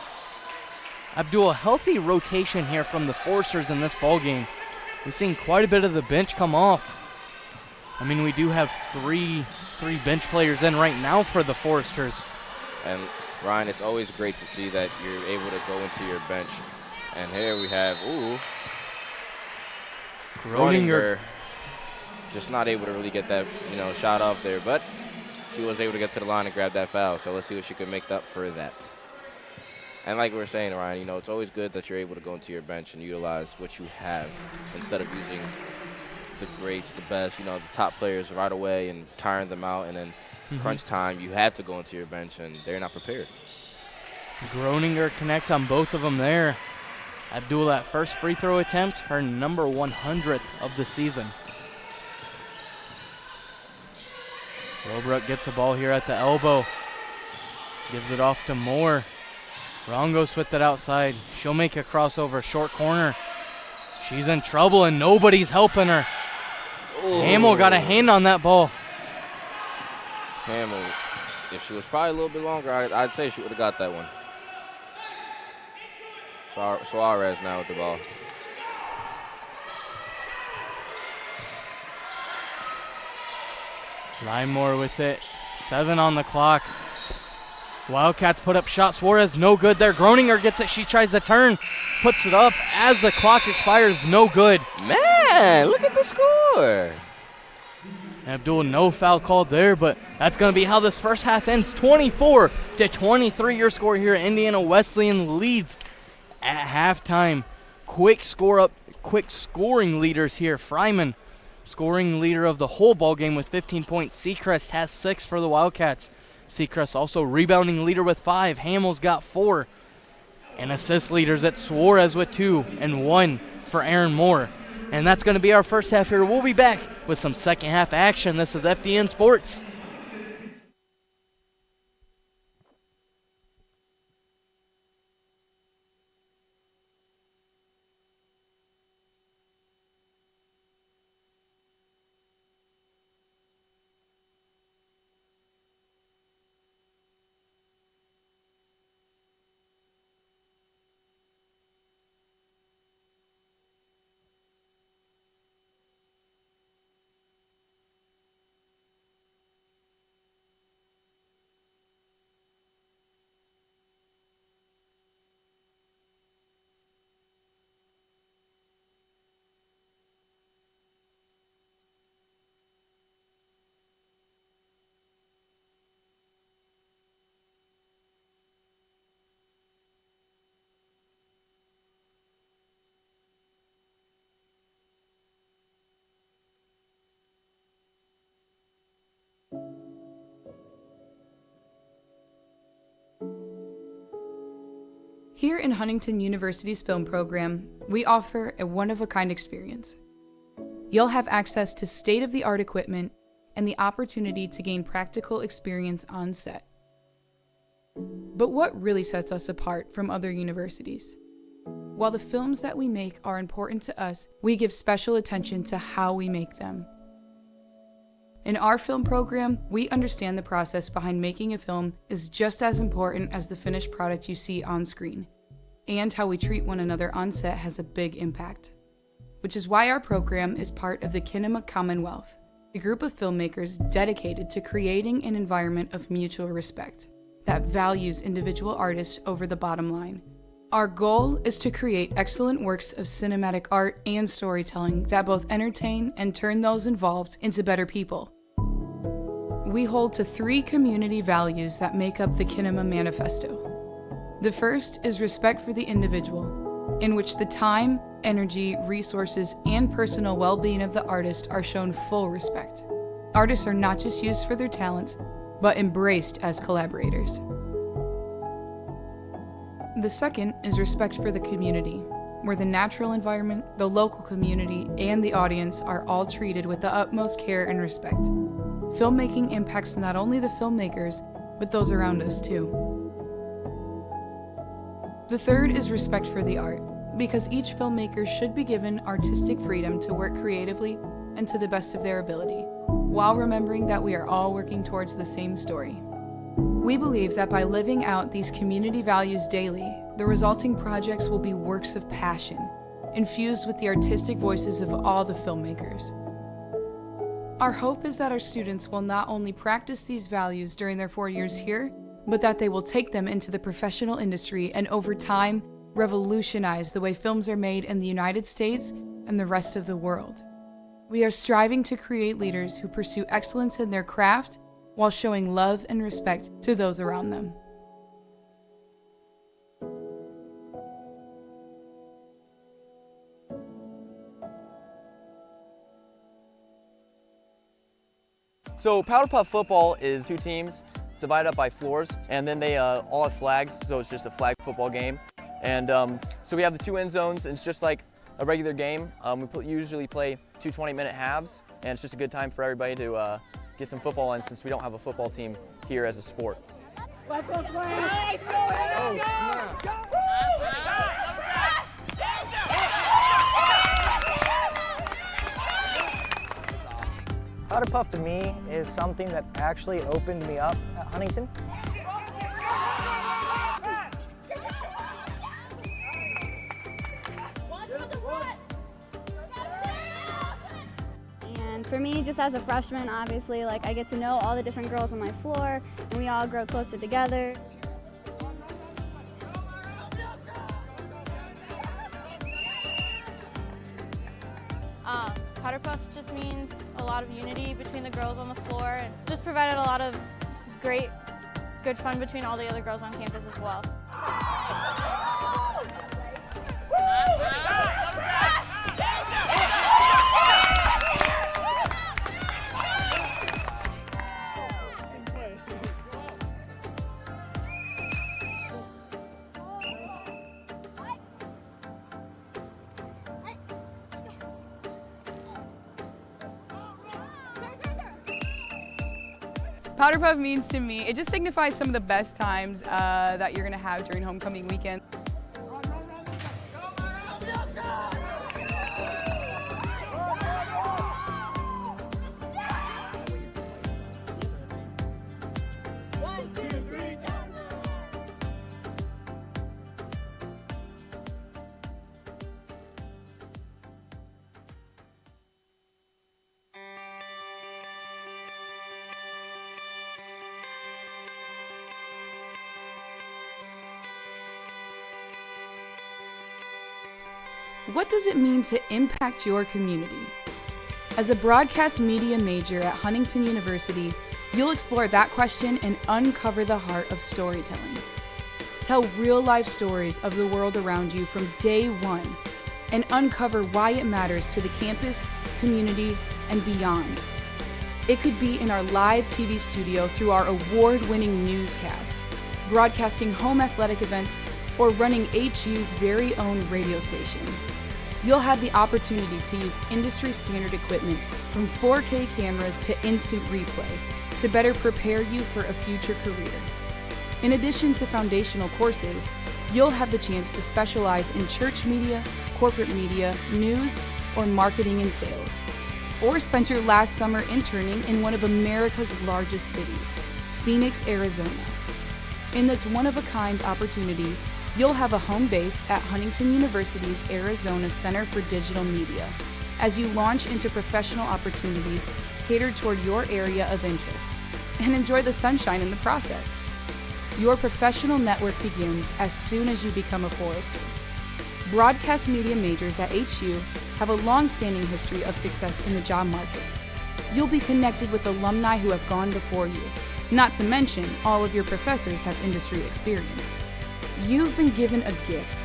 Abdul, a healthy rotation here from the Forsters in this ball game. We've seen quite a bit of the bench come off. We do have three bench players in right now for the Forsters. And Ryan, it's always great to see that you're able to go into your bench. And here we have, Groninger just not able to really get that, shot off there. But she was able to get to the line and grab that foul. So let's see what she can make up for that. And like we were saying, Ryan, it's always good that you're able to go into your bench and utilize what you have instead of using the greats, the best, the top players right away and tiring them out. And then crunch time, you had to go into your bench, and they're not prepared. Groninger connects on both of them there. Abdul, that first free throw attempt, her number 100th of the season. Robrook gets the ball here at the elbow. Gives it off to Moore. Rongos with it outside. She'll make a crossover, short corner. She's in trouble and nobody's helping her. Ooh. Hamill got a hand on that ball. Hamill, if she was probably a little bit longer, I'd say she would have got that one. Suarez now with the ball. Limemore with it. 7 on the clock. Wildcats put up shot. Suarez, no good there. Groninger gets it. She tries to turn. Puts it up as the clock expires. No good. Man, look at the score. Abdul, no foul called there, but that's going to be how this first half ends. 24-23 your score here. Indiana Wesleyan leads at halftime. Quick scoring leaders here. Fryman, scoring leader of the whole ball game with 15 points. Seacrest has 6 for the Wildcats. Seacrest also rebounding leader with 5. Hamill's got 4. And assist leaders at Suarez with 2 and 1 for Aaron Moore. And that's going to be our first half here. We'll be back with some second half action. This is FDN Sports. Here in Huntington University's film program, we offer a one-of-a-kind experience. You'll have access to state-of-the-art equipment and the opportunity to gain practical experience on set. But what really sets us apart from other universities? While the films that we make are important to us, we give special attention to how we make them. In our film program, we understand the process behind making a film is just as important as the finished product you see on screen. And how we treat one another on set has a big impact. Which is why our program is part of the Kinema Commonwealth, a group of filmmakers dedicated to creating an environment of mutual respect that values individual artists over the bottom line. Our goal is to create excellent works of cinematic art and storytelling that both entertain and turn those involved into better people. We hold to 3 community values that make up the Kinema Manifesto. The first is respect for the individual, in which the time, energy, resources, and personal well-being of the artist are shown full respect. Artists are not just used for their talents, but embraced as collaborators. The second is respect for the community, where the natural environment, the local community, and the audience are all treated with the utmost care and respect. Filmmaking impacts not only the filmmakers, but those around us too. The third is respect for the art, because each filmmaker should be given artistic freedom to work creatively and to the best of their ability, while remembering that we are all working towards the same story. We believe that by living out these community values daily, the resulting projects will be works of passion, infused with the artistic voices of all the filmmakers. Our hope is that our students will not only practice these values during their 4 years here, but that they will take them into the professional industry and over time revolutionize the way films are made in the United States and the rest of the world. We are striving to create leaders who pursue excellence in their craft while showing love and respect to those around them. So Powder Puff football is 2 teams divided up by floors, and then they all have flags, so it's just a flag football game. And so we have the 2 end zones, and it's just like a regular game. We usually play 2 20-minute halves, and it's just a good time for everybody to get some football in since we don't have a football team here as a sport. Let's go, Flash! Oh, snap! Powder Puff to me is something that actually opened me up at Huntington. And for me, just as a freshman, obviously, like I get to know all the different girls on my floor, and we all grow closer together. Powder Puff just means a lot of unity between the girls on the floor and just provided a lot of good fun between all the other girls on campus as well. Powder Puff means to me, it just signifies some of the best times that you're gonna have during homecoming weekend. What does it mean to impact your community? As a broadcast media major at Huntington University, you'll explore that question and uncover the heart of storytelling. Tell real-life stories of the world around you from day one and uncover why it matters to the campus, community, and beyond. It could be in our live TV studio through our award-winning newscast, broadcasting home athletic events, or running HU's very own radio station. You'll have the opportunity to use industry standard equipment from 4K cameras to instant replay to better prepare you for a future career. In addition to foundational courses, you'll have the chance to specialize in church media, corporate media, news, or marketing and sales. Or spend your last summer interning in one of America's largest cities, Phoenix, Arizona. In this one-of-a-kind opportunity, you'll have a home base at Huntington University's Arizona Center for Digital Media as you launch into professional opportunities catered toward your area of interest and enjoy the sunshine in the process. Your professional network begins as soon as you become a forester. Broadcast media majors at HU have a long-standing history of success in the job market. You'll be connected with alumni who have gone before you, not to mention all of your professors have industry experience. You've been given a gift.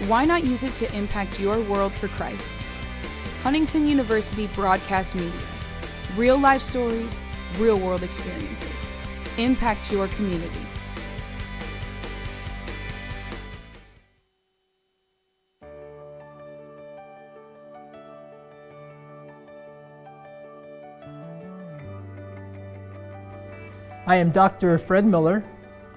Why not use it to impact your world for Christ? Huntington University Broadcast Media. Real life stories, real world experiences. Impact your community. I am Dr. Fred Miller.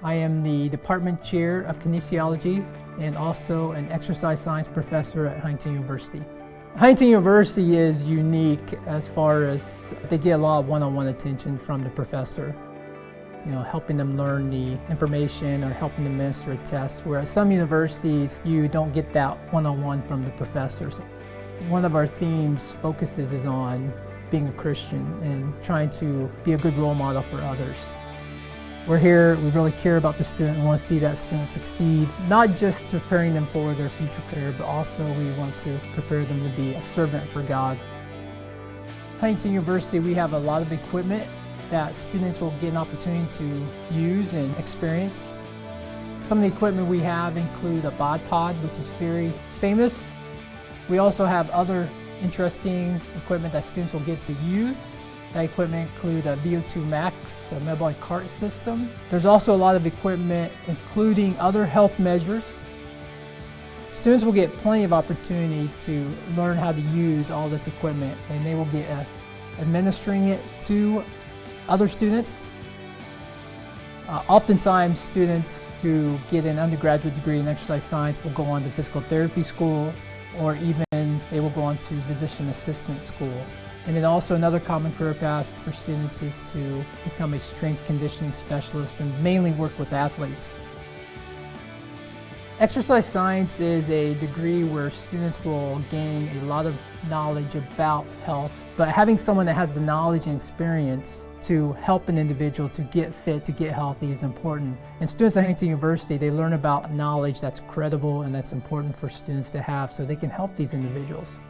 I am the Department Chair of Kinesiology and also an exercise science professor at Huntington University. Huntington University is unique as far as they get a lot of one-on-one attention from the professor. You know, helping them learn the information or helping them minister a test, whereas some universities you don't get that one-on-one from the professors. One of our themes focuses is on being a Christian and trying to be a good role model for others. We're here, we really care about the student and want to see that student succeed, not just preparing them for their future career, but also we want to prepare them to be a servant for God. Huntington University, we have a lot of equipment that students will get an opportunity to use and experience. Some of the equipment we have include a bod pod, which is very famous. We also have other interesting equipment that students will get to use. That equipment include a VO2 Max, a metabolic cart system. There's also a lot of equipment including other health measures. Students will get plenty of opportunity to learn how to use all this equipment, and they will get administering it to other students. Oftentimes students who get an undergraduate degree in exercise science will go on to physical therapy school, or even they will go on to physician assistant school. And then also another common career path for students is to become a strength conditioning specialist and mainly work with athletes. Exercise science is a degree where students will gain a lot of knowledge about health, but having someone that has the knowledge and experience to help an individual to get fit, to get healthy is important. And students at Huntington University, they learn about knowledge that's credible and that's important for students to have so they can help these individuals.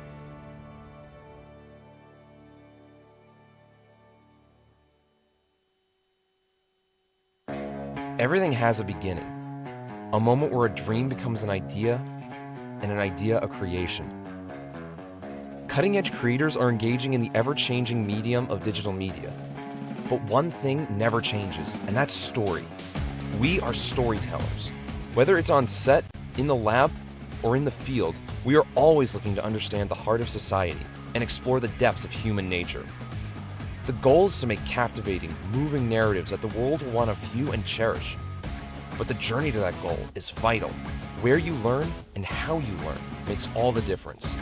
Everything has a beginning, a moment where a dream becomes an idea, and an idea a creation. Cutting-edge creators are engaging in the ever-changing medium of digital media. But one thing never changes, and that's story. We are storytellers. Whether it's on set, in the lab, or in the field, we are always looking to understand the heart of society and explore the depths of human nature. The goal is to make captivating, moving narratives that the world will want to view and cherish. But the journey to that goal is vital. Where you learn and how you learn makes all the difference.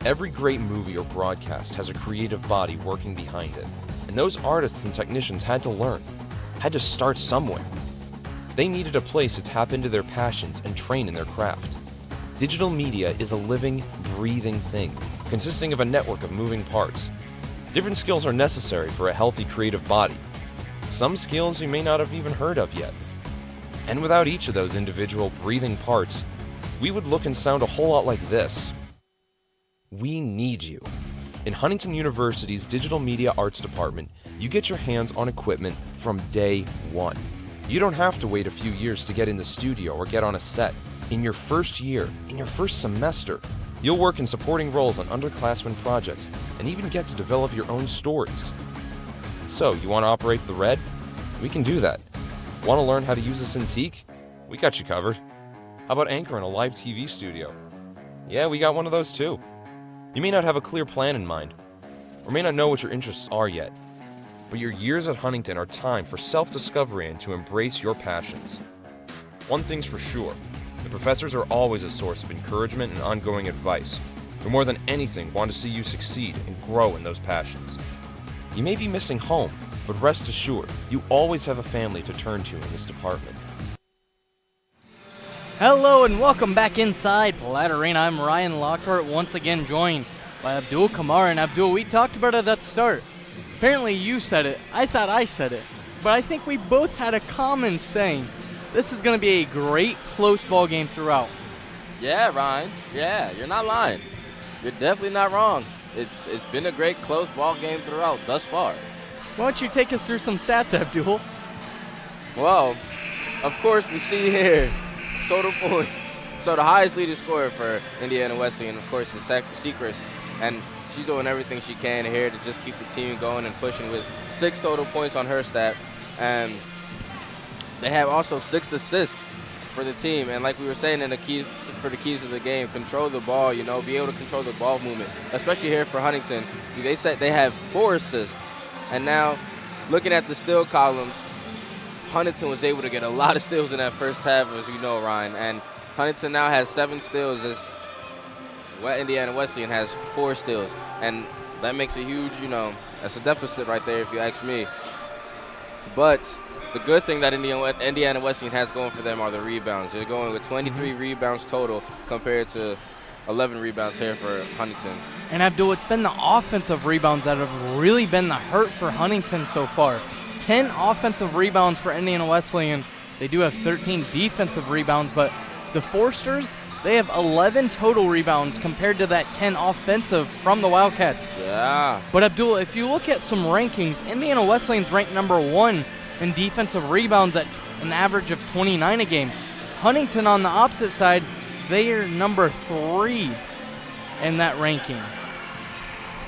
Every great movie or broadcast has a creative body working behind it. And those artists and technicians had to learn, had to start somewhere. They needed a place to tap into their passions and train in their craft. Digital media is a living, breathing thing, consisting of a network of moving parts. Different skills are necessary for a healthy creative body. Some skills you may not have even heard of yet. And without each of those individual breathing parts, we would look and sound a whole lot like this. We need you. In Huntington University's Digital Media Arts Department, you get your hands on equipment from day one. You don't have to wait a few years to get in the studio or get on a set. In your first year, in your first semester, you'll work in supporting roles on underclassmen projects and even get to develop your own stories. So, you want to operate the Red? We can do that. Want to learn how to use a Cintiq? We got you covered. How about anchoring a live TV studio? Yeah, we got one of those too. You may not have a clear plan in mind, or may not know what your interests are yet, but your years at Huntington are time for self-discovery and to embrace your passions. One thing's for sure, the professors are always a source of encouragement and ongoing advice, who more than anything want to see you succeed and grow in those passions. You may be missing home, but rest assured, you always have a family to turn to in this department. Hello and welcome back inside Platt Arena. I'm Ryan Lockhart, once again joined by Abdul Kamar. And Abdul, we talked about it at the start. Apparently you said it, I thought I said it, but I think we both had a common saying. This is going to be a great close ball game throughout. Yeah, Ryan. Yeah, you're not lying. You're definitely not wrong. It's been a great close ball game throughout thus far. Why don't you take us through some stats, Abdul? Well, of course, we see here total points. So the highest leading scorer for Indiana Wesleyan, of course, is Sechrist, and she's doing everything she can here to just keep the team going and pushing with 6 total points on her stat. And they have also 6 assists for the team. And like we were saying in the keys for the keys of the game, control the ball, you know, be able to control the ball movement, especially here for Huntington. They said they have 4 assists. And now looking at the steal columns, Huntington was able to get a lot of steals in that first half, as you know, Ryan. And Huntington now has 7 steals as Indiana Wesleyan has 4 steals. And that makes a huge, you know, that's a deficit right there if you ask me. But the good thing that Indiana Wesleyan has going for them are the rebounds. They're going with 23 rebounds total compared to 11 rebounds here for Huntington. And Abdul, it's been the offensive rebounds that have really been the hurt for Huntington so far. 10 offensive rebounds for Indiana Wesleyan. They do have 13 defensive rebounds, but the Forsters, they have 11 total rebounds compared to that 10 offensive from the Wildcats. Yeah. But Abdul, if you look at some rankings, Indiana Wesleyan's ranked number 1 in defensive rebounds at an average of 29 a game. Huntington on the opposite side, they are number 3 in that ranking.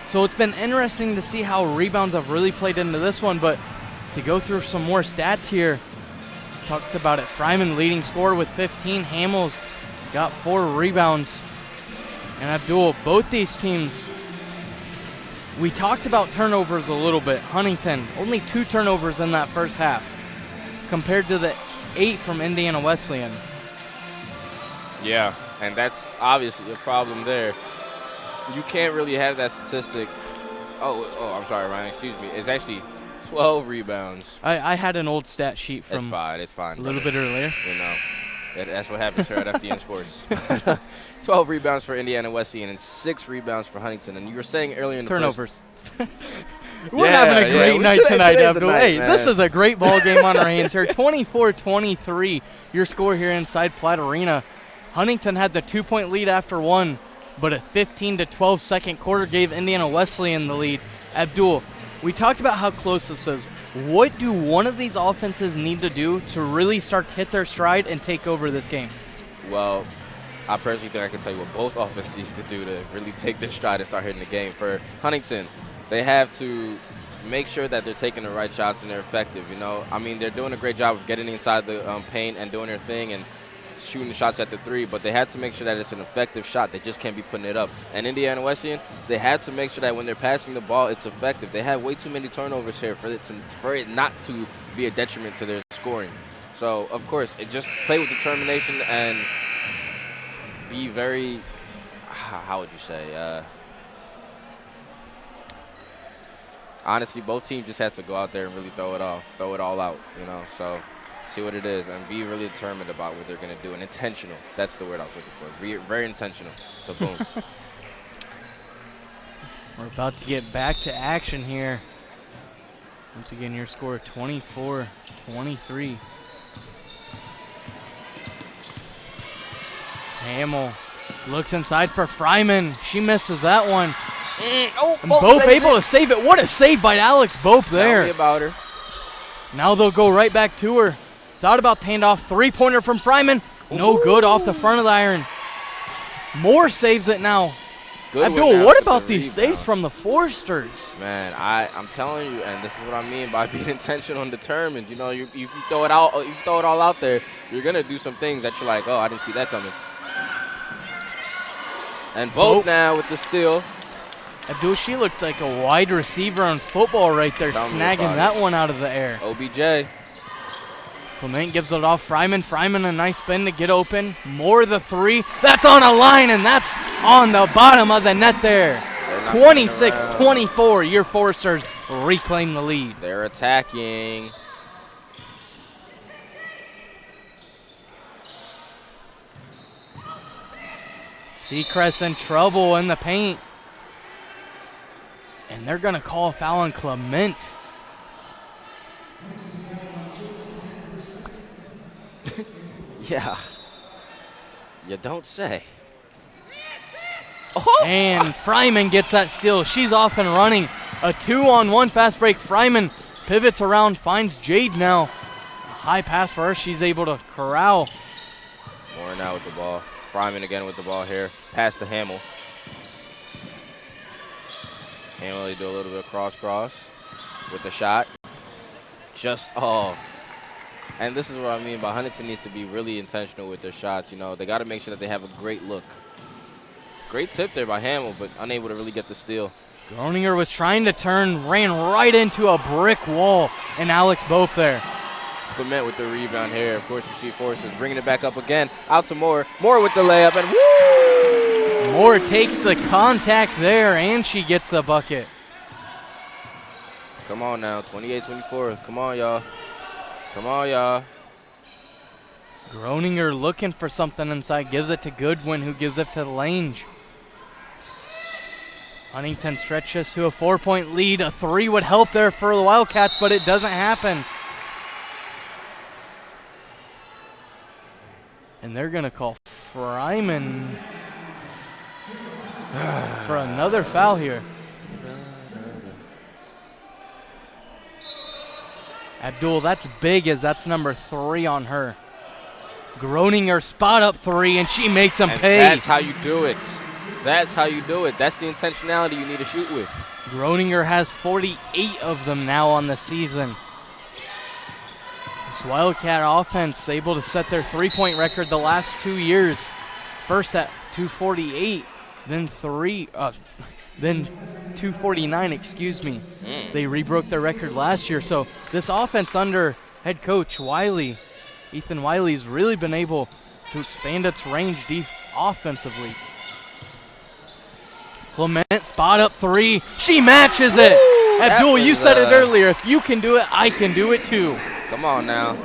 So it's been interesting to see how rebounds have really played into this one, but to go through some more stats here, talked about it, Fryman leading scorer with 15, Hamels got 4 rebounds. And Abdul, both these teams, we talked about turnovers a little bit. Huntington, only 2 turnovers in that first half compared to the 8 from Indiana Wesleyan. Yeah, and that's obviously a problem there. You can't really have that statistic. Oh, I'm sorry, Ryan, excuse me. It's actually 12 rebounds. I had an old stat sheet from it's fine. a little bit earlier. You know, that's what happens here at FDN Sports. 12 rebounds for Indiana Wesleyan and 6 rebounds for Huntington. And you were saying earlier in the turnovers. We're having a great night tonight, Abdul. Hey, this is a great ball game on our hands here. 24-23, your score here inside Platt Arena. Huntington had the 2-point lead after 1, but a 15-12 second quarter gave Indiana Wesleyan the lead. Abdul, we talked about how close this is. What do one of these offenses need to do to really start to hit their stride and take over this game? Well, I personally think I can tell you what both offenses need to do to really take their stride and start hitting the game. For Huntington, they have to make sure that they're taking the right shots and they're effective. You know, I mean, they're doing a great job of getting inside the paint and doing their thing and shooting the shots at the 3, but they had to make sure that it's an effective shot. They just can't be putting it up. And Indiana Wesleyan, they had to make sure that when they're passing the ball, it's effective. They had way too many turnovers here for it not to be a detriment to their scoring. So, of course, it just play with determination and be very, how would you say, honestly, both teams just had to go out there and really throw it all out, you know, so see what it is and be really determined about what they're going to do and intentional. That's the word I was looking for. Very intentional. So, boom. We're about to get back to action here. Once again, your score 24-23. Hamel looks inside for Fryman. She misses that one. And Bope able to save it. What a save by Alex Bope there. Tell me about her. Now they'll go right back to her. Thought about the handoff. 3-pointer from Fryman. No good off the front of the iron. Moore saves it now. Abdul, what about these saves from the Forsters? Man, I'm telling you, and this is what I mean by being intentional and determined. You know, you throw it out, you throw it all out there, you're gonna do some things that you're like, oh, I didn't see that coming. And Bope now with the steal. Abdul, she looked like a wide receiver in football right there, snagging that one out of the air. OBJ. Clement gives it off. Fryman a nice spin to get open. Moore the 3. That's on a line, and that's on the bottom of the net there. 26-24. Your Forsters reclaim the lead. They're attacking. Seacrest in trouble in the paint. And they're going to call a foul on Clement. Yeah. You don't say. Oh. And Fryman gets that steal. She's off and running. A 2-on-1 fast break. Fryman pivots around, finds Jade now. A high pass for her. She's able to corral. Moore now with the ball. Fryman again with the ball here. Pass to Hamel. Hamel, they do a little bit of cross with the shot. Just off. And this is what I mean by Huntington needs to be really intentional with their shots. You know, they got to make sure that they have a great look. Great tip there by Hamel, but unable to really get the steal. Groninger was trying to turn, ran right into a brick wall, and Alex Bope there. Clement with the rebound here. Of course, you see Forsters bringing it back up again. Out to Moore. Moore with the layup, and woo! Moore takes the contact there, and she gets the bucket. Come on now, 28-24. Come on, y'all. Come on, y'all. Groninger looking for something inside. Gives it to Goodwin, who gives it to Lange. Huntington stretches to a 4-point lead. A 3 would help there for the Wildcats, but it doesn't happen. And they're going to call Fryman for another foul here. Abdul, that's big as that's number 3 on her. Groninger spot up 3, and she makes them pay. That's how you do it. That's how you do it. That's the intentionality you need to shoot with. Groninger has 48 of them now on the season. This Wildcat offense able to set their 3-point record the last 2 years. First at 248, then 249, excuse me. They rebroke their record last year. So this offense under head coach Wiley, Ethan Wiley's really been able to expand its range offensively. Clement spot up 3. She matches it. Woo, Abdul, you said it earlier. If you can do it, I can do it too. Come on now.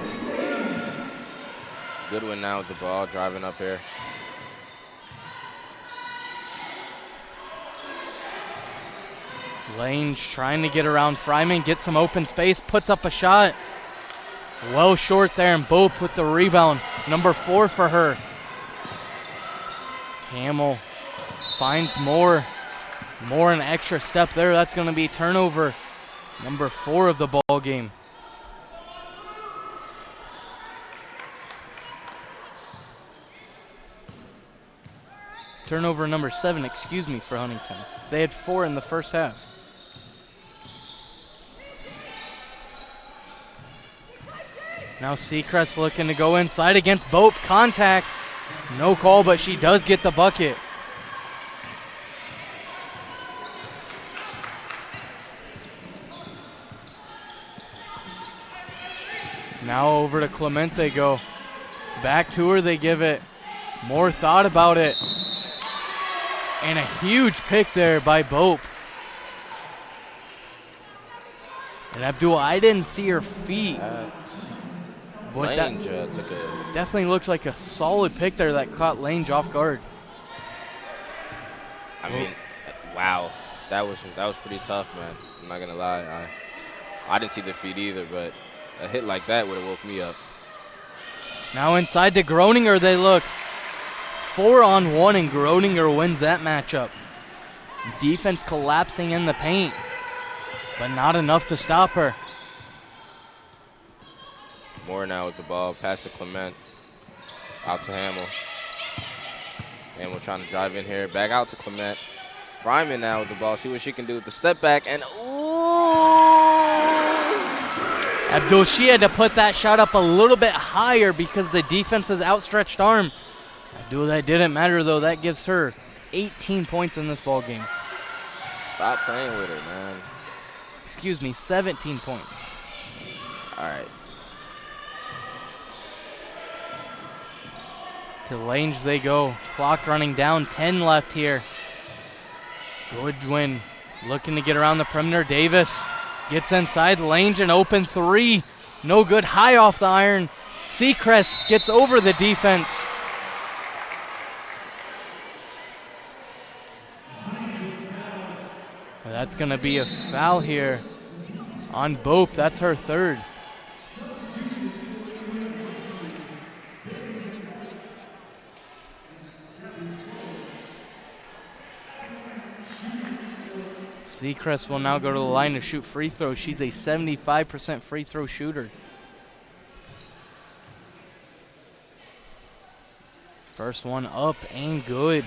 Goodwin now with the ball, driving up here. Lange trying to get around Fryman, get some open space, puts up a shot. Well short there, and Bope with the rebound. Number 4 for her. Hamill finds more an extra step there. That's going to be turnover number 4 of the ball game. Turnover number 7, excuse me, for Huntington. They had 4 in the first half. Now Seacrest looking to go inside against Bope. Contact. No call, but she does get the bucket. Now over to Clement they go. Back to her, they give it. More thought about it. And a huge pick there by Bope. And Abdul, I didn't see her feet. But Lange that took a definitely looks like a solid pick there that caught Lange off guard. I mean, wow. That was pretty tough, man. I'm not going to lie. I didn't see the feet either, but a hit like that would have woke me up. Now inside to Groninger they look. 4-on-1, and Groninger wins that matchup. Defense collapsing in the paint, but not enough to stop her. Moore now with the ball, pass to Clement, out to Hamill. Hamill trying to drive in here, back out to Clement. Fryman now with the ball, see what she can do with the step back, and Abdul, she had to put that shot up a little bit higher because the defense's outstretched arm. Abdul, that didn't matter though. That gives her 18 points in this ball game. Stop playing with her, man. Excuse me, 17 points. All right. To Lange they go. Clock running down, 10 left here. Goodwin looking to get around the perimeter. Davis gets inside. Lange, an open 3. No good, high off the iron. Seacrest gets over the defense. That's going to be a foul here on Bope. That's her 3rd. Seacrest will now go to the line to shoot free throws. She's a 75% free throw shooter. First one up and good.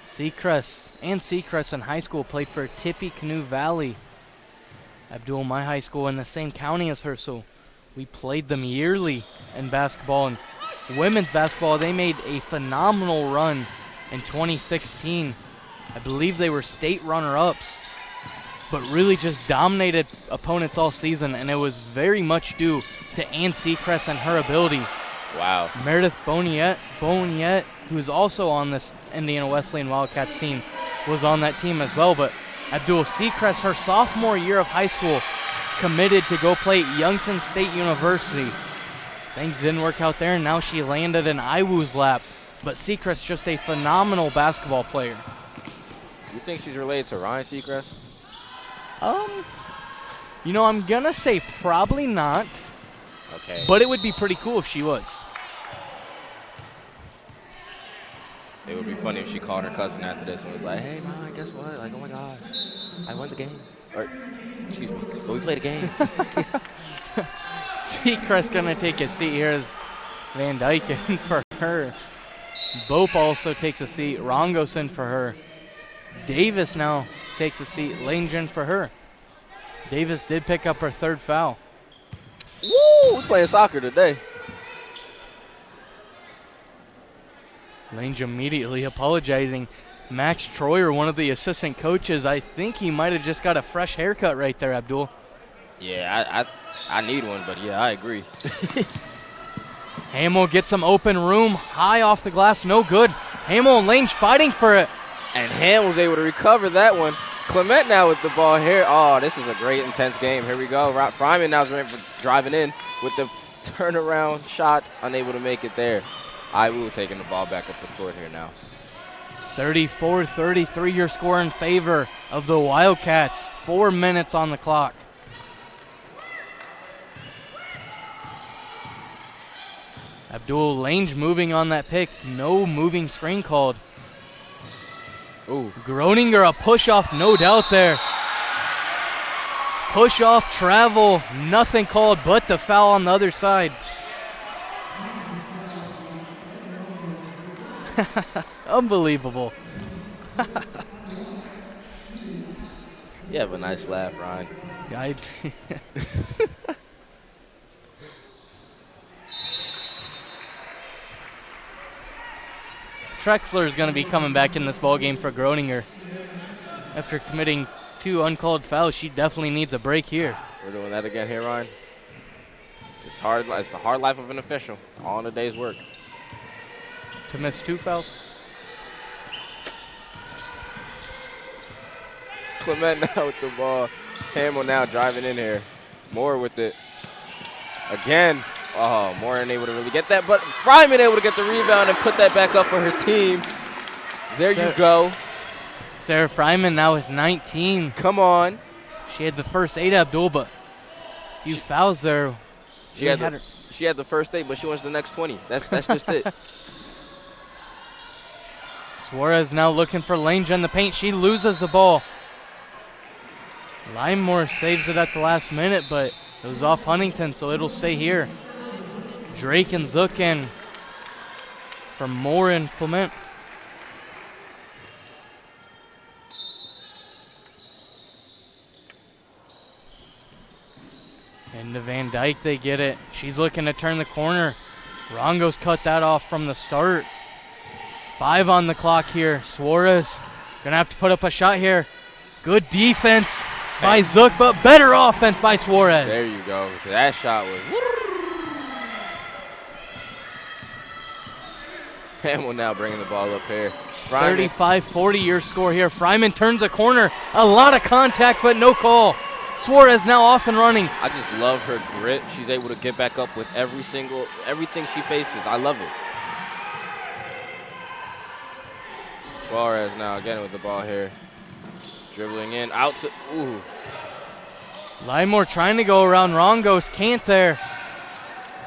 Seacrest in high school played for Tippecanoe Valley. Abdul, my high school in the same county as her, so we played them yearly in basketball. And women's basketball, they made a phenomenal run in 2016. I believe they were state runner-ups, but really just dominated opponents all season, and it was very much due to Ann Seacrest and her ability. Wow. Meredith Boniette, who's also on this Indiana Wesleyan Wildcats team, was on that team as well. But Abdul, Seacrest, her sophomore year of high school, committed to go play at Youngstown State University. Things didn't work out there, and now she landed in IWU's lap but Seacrest just a phenomenal basketball player. You think she's related to Ryan Seacrest? You know, I'm gonna say probably not. Okay. But it would be pretty cool if she was. It would be funny if she called her cousin after this and was like, hey, Mom, guess what? Like, oh, my God, I won the game. Or, excuse me, but we played a game. Seacrest going to take a seat here as Van Dyke in for her. Bope also takes a seat. Rongos in for her. Davis now takes a seat. Langen for her. Davis did pick up her third foul. Woo! We're playing soccer today. Lange immediately apologizing. Max Troyer, one of the assistant coaches, I think he might have just got a fresh haircut right there, Abdul. Yeah, I need one, but yeah, I agree. Hamill gets some open room, high off the glass, no good. Hamill and Lange fighting for it. And Ham was able to recover that one. Clement now with the ball here. Oh, this is a great, intense game. Here we go. Fryman now is driving in with the turnaround shot, unable to make it there. Iwu taking the ball back up the court here now. 34-33 your score in favor of the Wildcats. 4 minutes on the clock. Abdul Lange moving on that pick. No moving screen called. Ooh. Groninger, a push-off, no doubt there. Push-off, travel, nothing called but the foul on the other side. Unbelievable. You have a nice laugh, Ryan. Trexler is going to be coming back in this ball game for Groninger. After committing 2 uncalled fouls, she definitely needs a break here. We're doing that again here, Ryan. It's hard. It's the hard life of an official. All in a day's work. To miss 2 fouls. Clement now with the ball. Hamill now driving in here. Moore with it. Again. Oh, Moore unable to really get that, but Fryman able to get the rebound and put that back up for her team. There you go. Sarah Fryman now with 19. Come on. She had the first 8, Abdul, but a few fouls there. She had the first 8, but she wants the next 20. That's just it. Suarez now looking for Lange in the paint. She loses the ball. Limemore saves it at the last minute, but it was off Huntington, so it'll stay here. Drake and Zook in for Moore and Clement. Into Van Dyke, they get it. She's looking to turn the corner. Rongo's cut that off from the start. 5 on the clock here. Suarez gonna have to put up a shot here. Good defense by Zook, but better offense by Suarez. There you go. That shot was. Hamill now bringing the ball up here. 35-40 your score here. Fryman turns a corner. A lot of contact, but no call. Suarez now off and running. I just love her grit. She's able to get back up with everything she faces. I love it. Suarez now again with the ball here. Dribbling in, out to, ooh. Limemore trying to go around Rongos, can't there.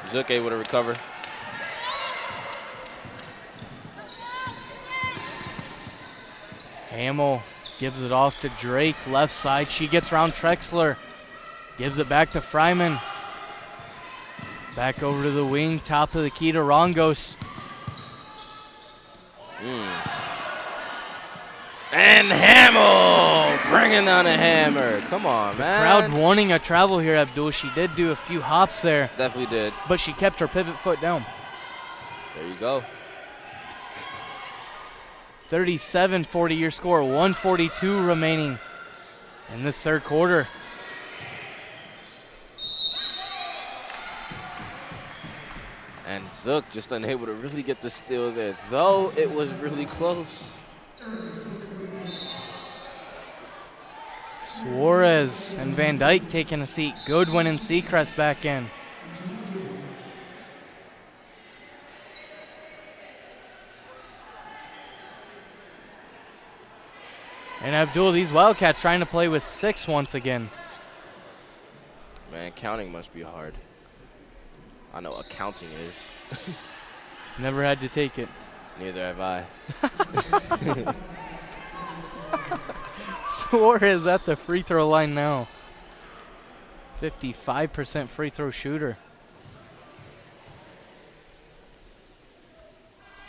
Zook able to recover. Hamill gives it off to Drake, left side. She gets around Trexler. Gives it back to Fryman. Back over to the wing, top of the key to Rongos. And Hamill bringing down a hammer. Come on, man. Crowd wanting a travel here, Abdul. She did do a few hops there. Definitely did. But she kept her pivot foot down. There you go. 37-40 your score, 1:42 remaining in this third quarter. And Zook just unable to really get the steal there, though it was really close. Suarez and Van Dyke taking a seat. Goodwin and Seacrest back in. And Abdul, these Wildcats trying to play with 6 once again. Man, counting must be hard. I know accounting is. Never had to take it. Neither have I. Suarez at the free throw line now. 55% free throw shooter.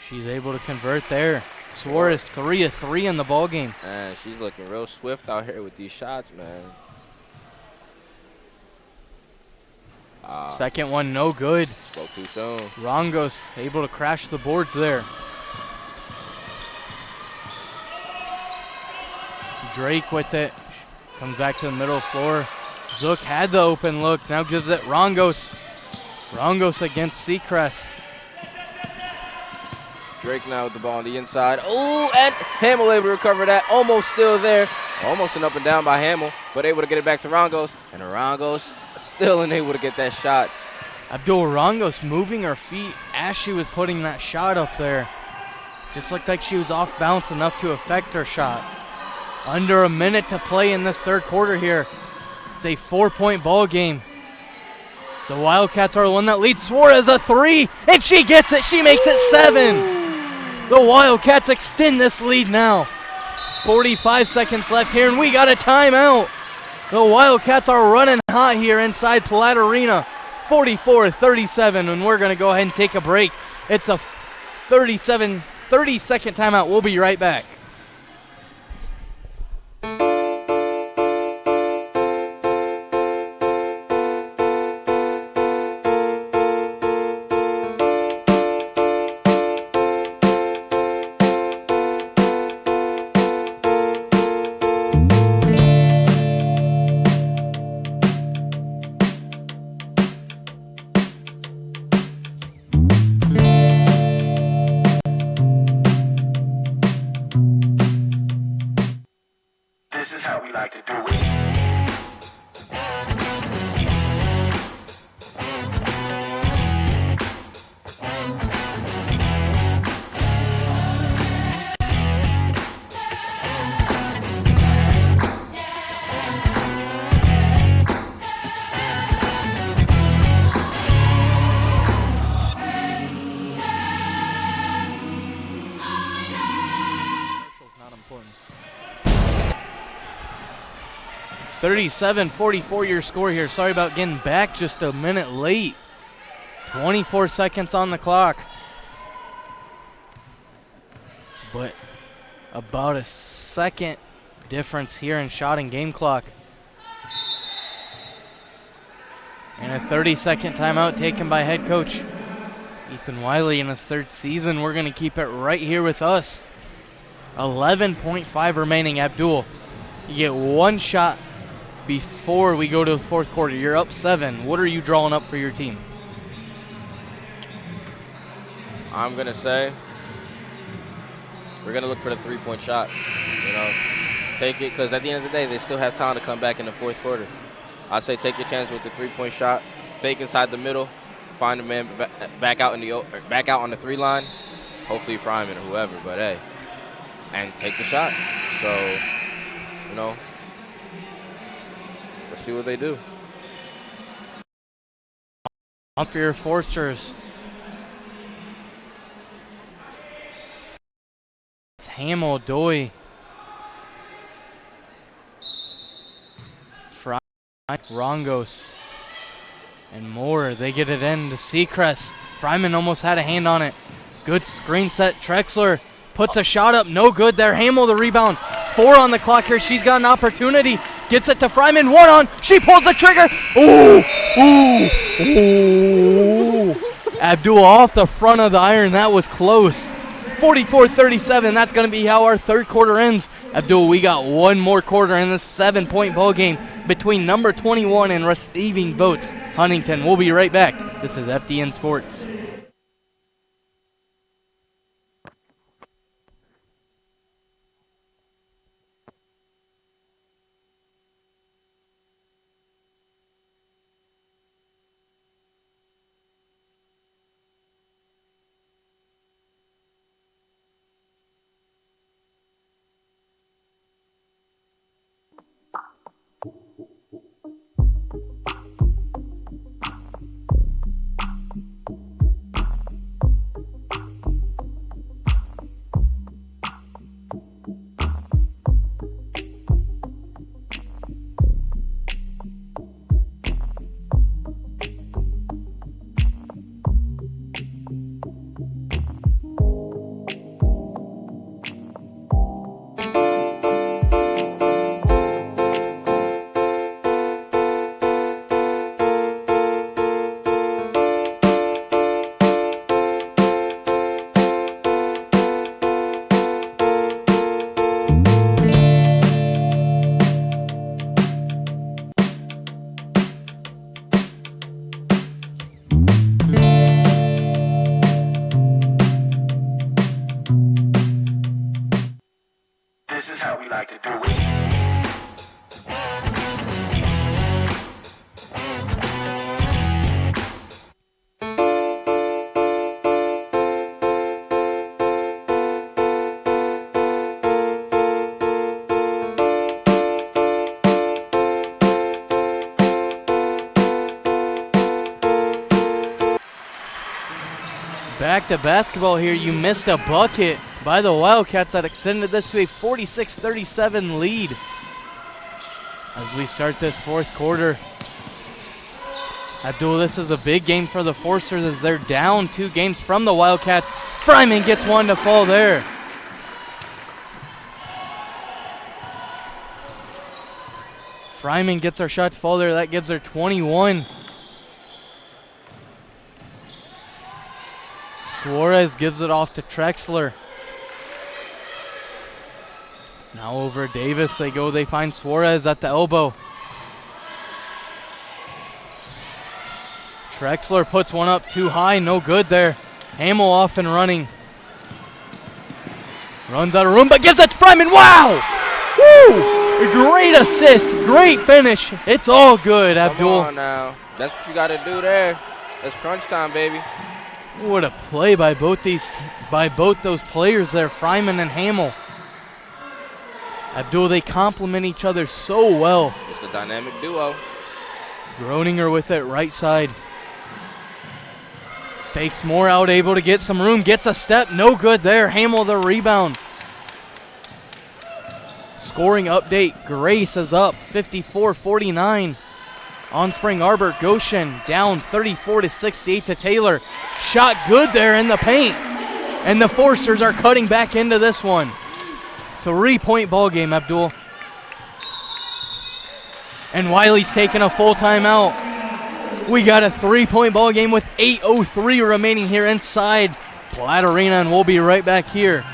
She's able to convert there. Suarez 3 of 3 in the ball game. Man, she's looking real swift out here with these shots, man. Second one, no good. Spoke too soon. Rongos able to crash the boards there. Drake with it. Comes back to the middle floor. Zook had the open look. Now gives it Rongos. Rongos against Seacrest. Drake now with the ball on the inside. Oh, and Hamill able to recover that. Almost still there. Almost an up and down by Hamill, but able to get it back to Rongos. And Rongos still unable to get that shot. Abdul Rongos moving her feet as she was putting that shot up there. Just looked like she was off balance enough to affect her shot. Under a minute to play in this third quarter here. It's a 4-point ball game. The Wildcats are the one that leads. Suarez a 3, and she gets it. She makes it 7. The Wildcats extend this lead now. 45 seconds left here, and we got a timeout. The Wildcats are running hot here inside Platt Arena. 44-37, and we're going to go ahead and take a break. It's a 30-second timeout. We'll be right back. This is how we like to do it. Not important. 37-44 your score here. Sorry about getting back just a minute late. 24 seconds on the clock. But about a second difference here in shot and game clock. And a 30-second timeout taken by head coach Ethan Wiley in his 3rd season. We're going to keep it right here with us. 11.5 remaining. Abdul, you get one shot before we go to the 4th quarter. You're up 7. What are you drawing up for your team? I'm going to say we're going to look for the 3-point shot. You know, take it, because at the end of the day, they still have time to come back in the 4th quarter. I say take your chance with the 3-point shot. Fake inside the middle. Find a man back out on the 3 line. Hopefully Fryman or whoever, but hey. And take the shot. So, you know, let's see what they do. On for your Forsters. It's Hamill, Doy. Fry, Rongos, and more. They get it in to Seacrest. Fryman almost had a hand on it. Good screen set. Trexler puts a shot up. No good there. Hamill the rebound. 4 on the clock here. She's got an opportunity. Gets it to Fryman. 1 on. She pulls the trigger. Ooh. Ooh. Ooh. Abdul off the front of the iron. That was close. 44-37. That's going to be how our 3rd quarter ends. Abdul, we got one more quarter in this 7-point ball game between number 21 and receiving votes, Huntington. We'll be right back. This is FDN Sports. Back to basketball here. You missed a bucket by the Wildcats that extended this to a 46-37 lead. As we start this fourth quarter, Abdul, this is a big game for the Forsters as they're down 2 games from the Wildcats. Fryman gets one to fall there. Fryman gets our shot to fall there. That gives her 21. Suarez gives it off to Trexler. Now over Davis they go. They find Suarez at the elbow. Trexler puts one up too high. No good there. Hamill off and running. Runs out of room, but gives it to Fryman. Wow! Woo! Great assist. Great finish. It's all good, Abdul. Come on now. That's what you got to do there. That's crunch time, baby. What a play by both those players there, Fryman and Hamill. Abdul, they complement each other so well. It's a dynamic duo. Groninger with it right side. Fakes more out, able to get some room, gets a step, no good there. Hamill the rebound. Scoring update, Grace is up 54-49. On Spring Arbor, Goshen down 34-68 to Taylor. Shot good there in the paint. And the Forsters are cutting back into this one. 3-point ball game, Abdul. And Wiley's taking a full timeout. We got a 3-point ball game with 8:03 remaining here inside Platt Arena, and we'll be right back here.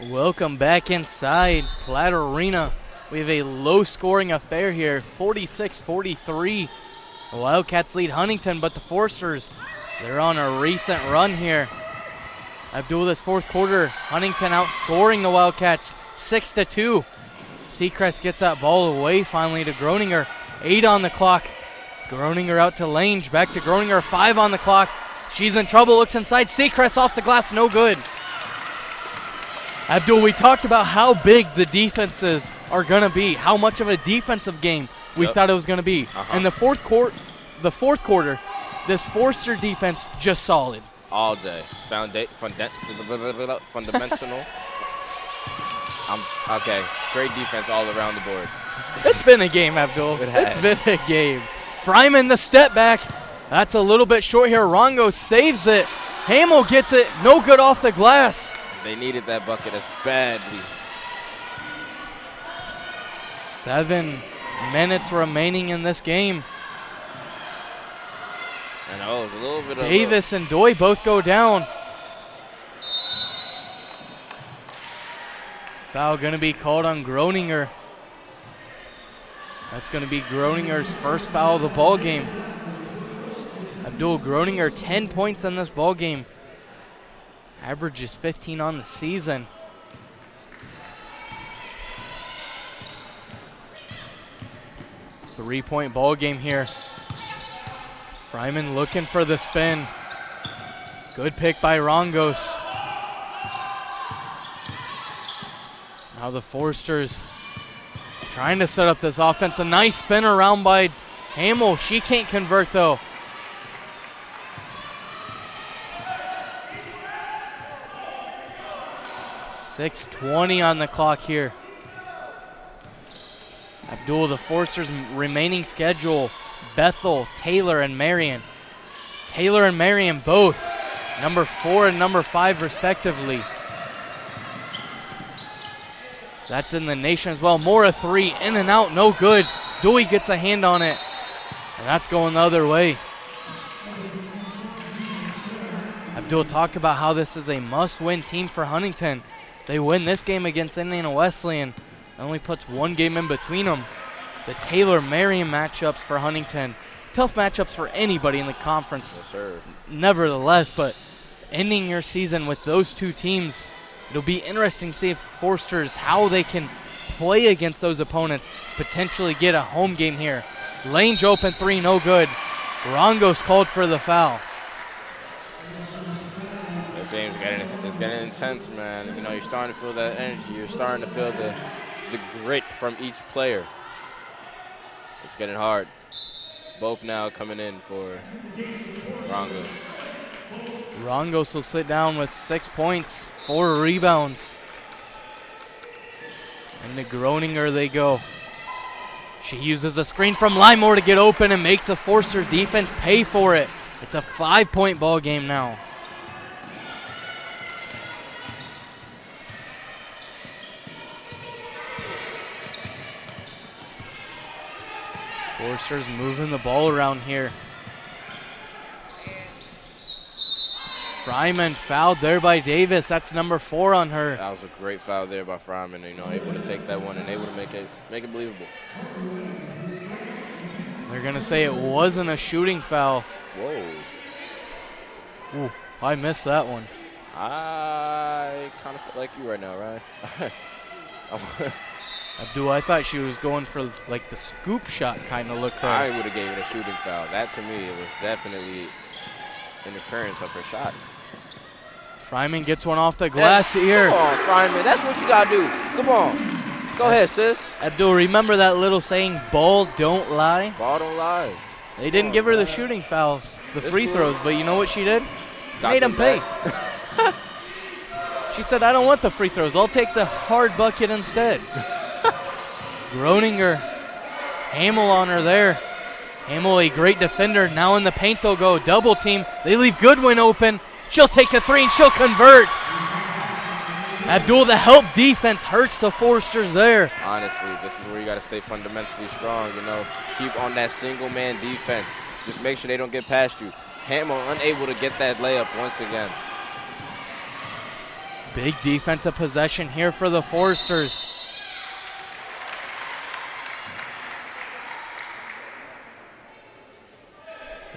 Welcome back inside Platt Arena. We have a low-scoring affair here, 46-43. The Wildcats lead Huntington, but the Forsters, they're on a recent run here. Abdul, this fourth quarter, Huntington outscoring the Wildcats 6-2. Seacrest gets that ball away finally to Groninger. 8 on the clock. Groninger out to Lange, back to Groninger, 5 on the clock. She's in trouble, looks inside. Seacrest off the glass, no good. Abdul, we talked about how big the defenses are going to be, how much of a defensive game we thought it was going to be. And the fourth quarter, this Forster defense just solid. All day. Fundamental. Okay, great defense all around the board. It's been a game, Abdul. It's been a game. Fryman the step back. That's a little bit short here. Rongo saves it. Hamill gets it. No good off the glass. They needed that bucket as badly. 7 minutes remaining in this game. I know, it was a little bit Davis and Doi both go down. Foul going to be called on Groninger. That's going to be Groninger's first foul of the ball game. Abdul, Groninger 10 points in this ball game. Averages 15 on the season. Three-point ball game here. Fryman looking for the spin. Good pick by Rongos. Now the Forsters trying to set up this offense. A nice spin around by Hamill, she can't convert though. .6:20 on the clock here. Abdul, the Forsters' remaining schedule, Bethel, Taylor, and Marion. Taylor and Marion both, number 4 and number 5 respectively. That's in the nation as well. Mora 3, in and out, no good. Dewey gets a hand on it, and that's going the other way. Abdul talked about how this is a must-win team for Huntington. They win this game against Indiana Wesleyan. It only puts one game in between them. The Taylor-Marion matchups for Huntington. Tough matchups for anybody in the conference. Yes, sir. Nevertheless, but ending your season with those two teams, it'll be interesting to see if Forsters, how they can play against those opponents, potentially get a home game here. Lange open 3, no good. Rongos called for the foul. This game's getting intense, man. You know, you're starting to feel that energy. You're starting to feel the grit from each player. It's getting hard. Both now coming in for Rongos. Rongos will sit down with 6 points, 4 rebounds. And to Groninger they go. She uses a screen from Limor to get open and makes a Forster defense pay for it. It's a 5-point ball game now. Forster's moving the ball around here. Fryman fouled there by Davis. That's number 4 on her. That was a great foul there by Fryman. You know, able to take that one and able to make it believable. They're gonna say it wasn't a shooting foul. Whoa. Ooh, I missed that one. I kind of feel like you right now, right? Abdul, I thought she was going for like the scoop shot kind of look there. I would have gave it a shooting foul. That to me, it was definitely interference of her shot. Fryman gets one off the glass here. Come on, Fryman. That's what you got to do. Come on. Go ahead, sis. Abdul, remember that little saying, ball don't lie? Ball don't lie. They didn't give her the shooting fouls, the free throws, but you know what she did? Made them pay. She said, I don't want the free throws. I'll take the hard bucket instead. Groninger, Hamill on her there. Hamill, a great defender. Now in the paint they'll go double team. They leave Goodwin open. She'll take a 3 and she'll convert. Abdul, the help defense hurts the Forsters there. Honestly, this is where you got to stay fundamentally strong, you know. Keep on that single-man defense. Just make sure they don't get past you. Hamill unable to get that layup once again. Big defensive possession here for the Forsters.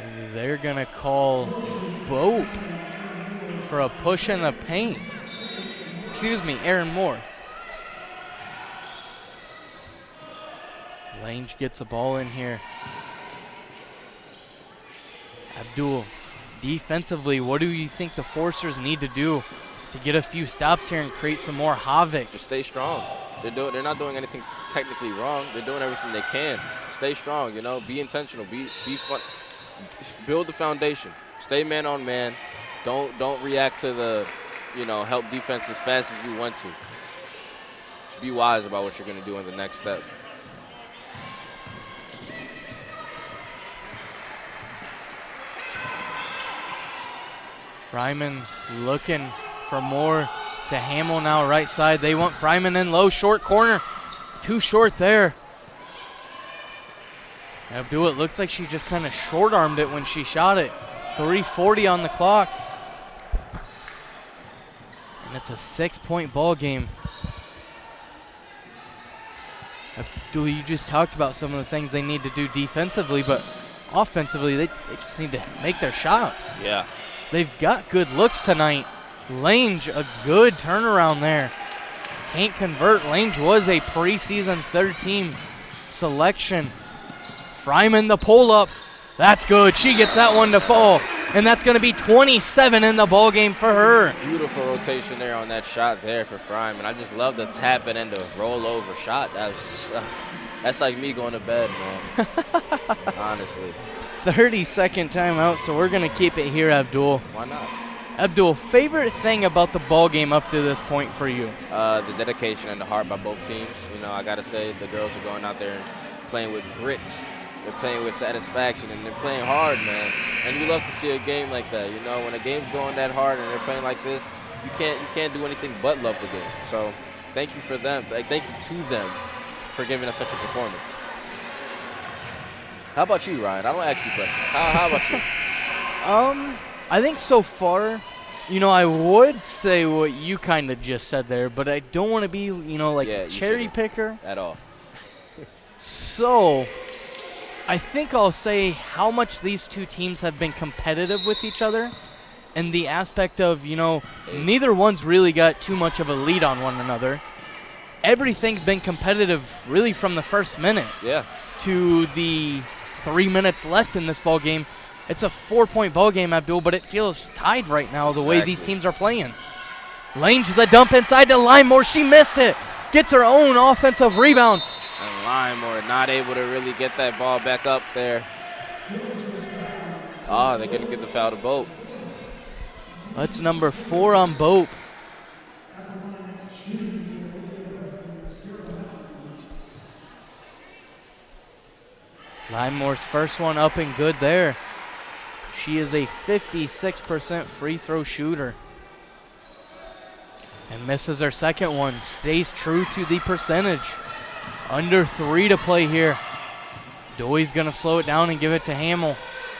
And they're going to call Boat for a push in the paint. Excuse me, Aaron Moore. Lange gets a ball in here. Abdul, defensively, what do you think the Forsters need to do to get a few stops here and create some more havoc? Just stay strong. They're not doing anything technically wrong. They're doing everything they can. Stay strong, you know. Be intentional. Be fun. Build the foundation. Stay man on man. Don't react to the, you know, help defense as fast as you want to. Just be wise about what you're going to do in the next step. Fryman looking for more to Hamill now, right side. They want Fryman in low, short corner. Too short there. Abdul, it looked like she just kind of short-armed it when she shot it. 3:40 on the clock. And it's a 6-point ball game. Abdul, you just talked about some of the things they need to do defensively, but offensively, they just need to make their shots. Yeah. They've got good looks tonight. Lange, a good turnaround there. Can't convert. Lange was a preseason third-team selection. Fryman, the pull-up. That's good. She gets that one to fall. And that's going to be 27 in the ball game for her. Beautiful rotation there on that shot there for Fryman. I just love the tap it and the roll-over shot. That was That's like me going to bed, man. Honestly. 30-second timeout, so we're going to keep it here, Abdul. Why not? Abdul, favorite thing about the ball game up to this point for you? The dedication and the heart by both teams. You know, I got to say the girls are going out there and playing with grit. They're playing with satisfaction, and they're playing hard, man. And you love to see a game like that. You know, when a game's going that hard and they're playing like this, you can't do anything but love the game. So thank you for them. Thank you to them for giving us such a performance. How about you, Ryan? I don't ask you questions. How about you? I think so far, you know, I would say what you kind of just said there, but I don't want to be, you know, like a cherry picker. At all. So, I think I'll say how much these two teams have been competitive with each other, and the aspect of, you know, neither one's really got too much of a lead on one another. Everything's been competitive really from the first minute to the 3 minutes left in this ball game. It's a 4-point ball game, Abdul, but it feels tied right now the way these teams are playing. Lane to the dump inside to Limemore. She missed it. Gets her own offensive rebound. And Limemore not able to really get that ball back up there. Oh, they're going to get the foul to Boat. That's number 4 on Boat. Limemore's first one up and good there. She is a 56% free throw shooter. And misses her second one. Stays true to the percentage. Under 3 to play here. Doy's going to slow it down and give it to Hamill.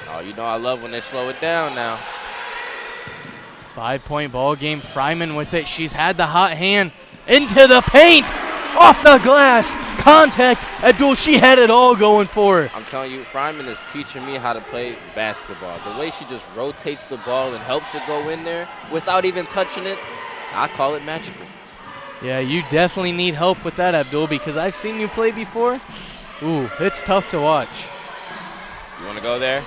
Oh, you know I love when they slow it down now. 5-point ball game. Fryman with it. She's had the hot hand. Into the paint. Off the glass. Contact. Abdul, she had it all going for her. I'm telling you, Fryman is teaching me how to play basketball. The way she just rotates the ball and helps it go in there without even touching it, I call it magical. Yeah, you definitely need help with that, Abdul, because I've seen you play before. Ooh, it's tough to watch. You want to go there?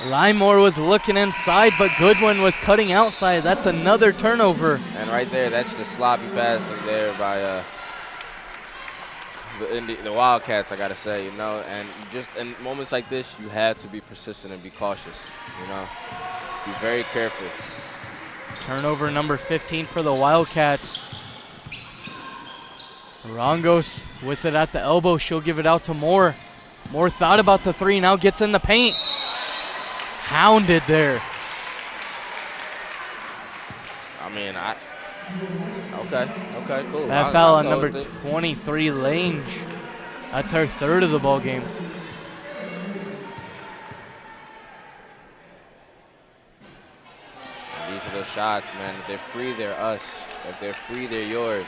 Limemore was looking inside, but Goodwin was cutting outside. That's another turnover. And right there, that's the sloppy passing there by the Wildcats, I got to say, you know. And just in moments like this, you have to be persistent and be cautious, you know. Be very careful. Turnover number 15 for the Wildcats. Rongos with it at the elbow. She'll give it out to Moore. Moore thought about the 3, now gets in the paint. Hounded there. I mean, okay, cool. That foul on number 23, Lange. That's her 3rd of the ball game. And these are those shots, man. If they're free, they're us. If they're free, they're yours.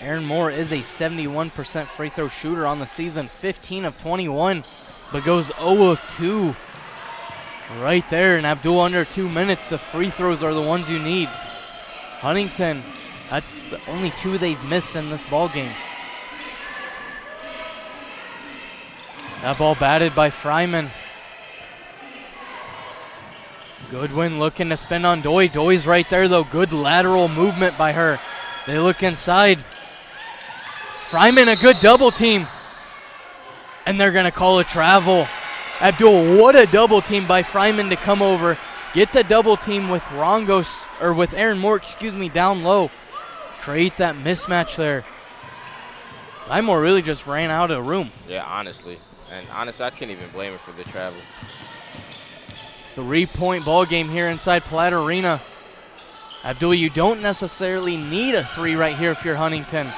Erin Moore is a 71% free throw shooter on the season, 15 of 21, but goes 0 of 2. Right there, and Abdul under 2 minutes. The free throws are the ones you need. Huntington, that's the only 2 they've missed in this ball game. That ball batted by Fryman. Goodwin looking to spin on Doy. Doy's right there, though. Good lateral movement by her. They look inside. Fryman, a good double team. And they're going to call a travel. Abdul, what a double team by Fryman to come over, get the double team with with Erin Moore, down low. Create that mismatch there. Limemore really just ran out of room. Yeah, honestly. And honestly, I can't even blame her for the travel. 3-point ball game here inside Platt Arena. Abdul, you don't necessarily need a 3 right here if you're Huntington.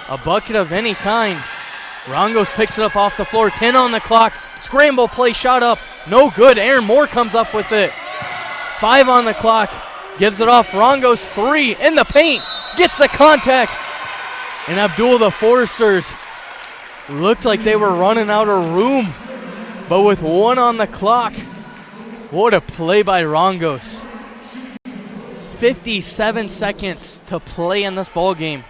A bucket of any kind. Rongos picks it up off the floor, 10 on the clock. Scramble play, shot up, no good. Erin Moore comes up with it. 5 on the clock, gives it off. Rongos 3 in the paint, gets the contact. And Abdul, the Foresters looked like they were running out of room, but with 1 on the clock, what a play by Rongos. 57 seconds to play in this ball game.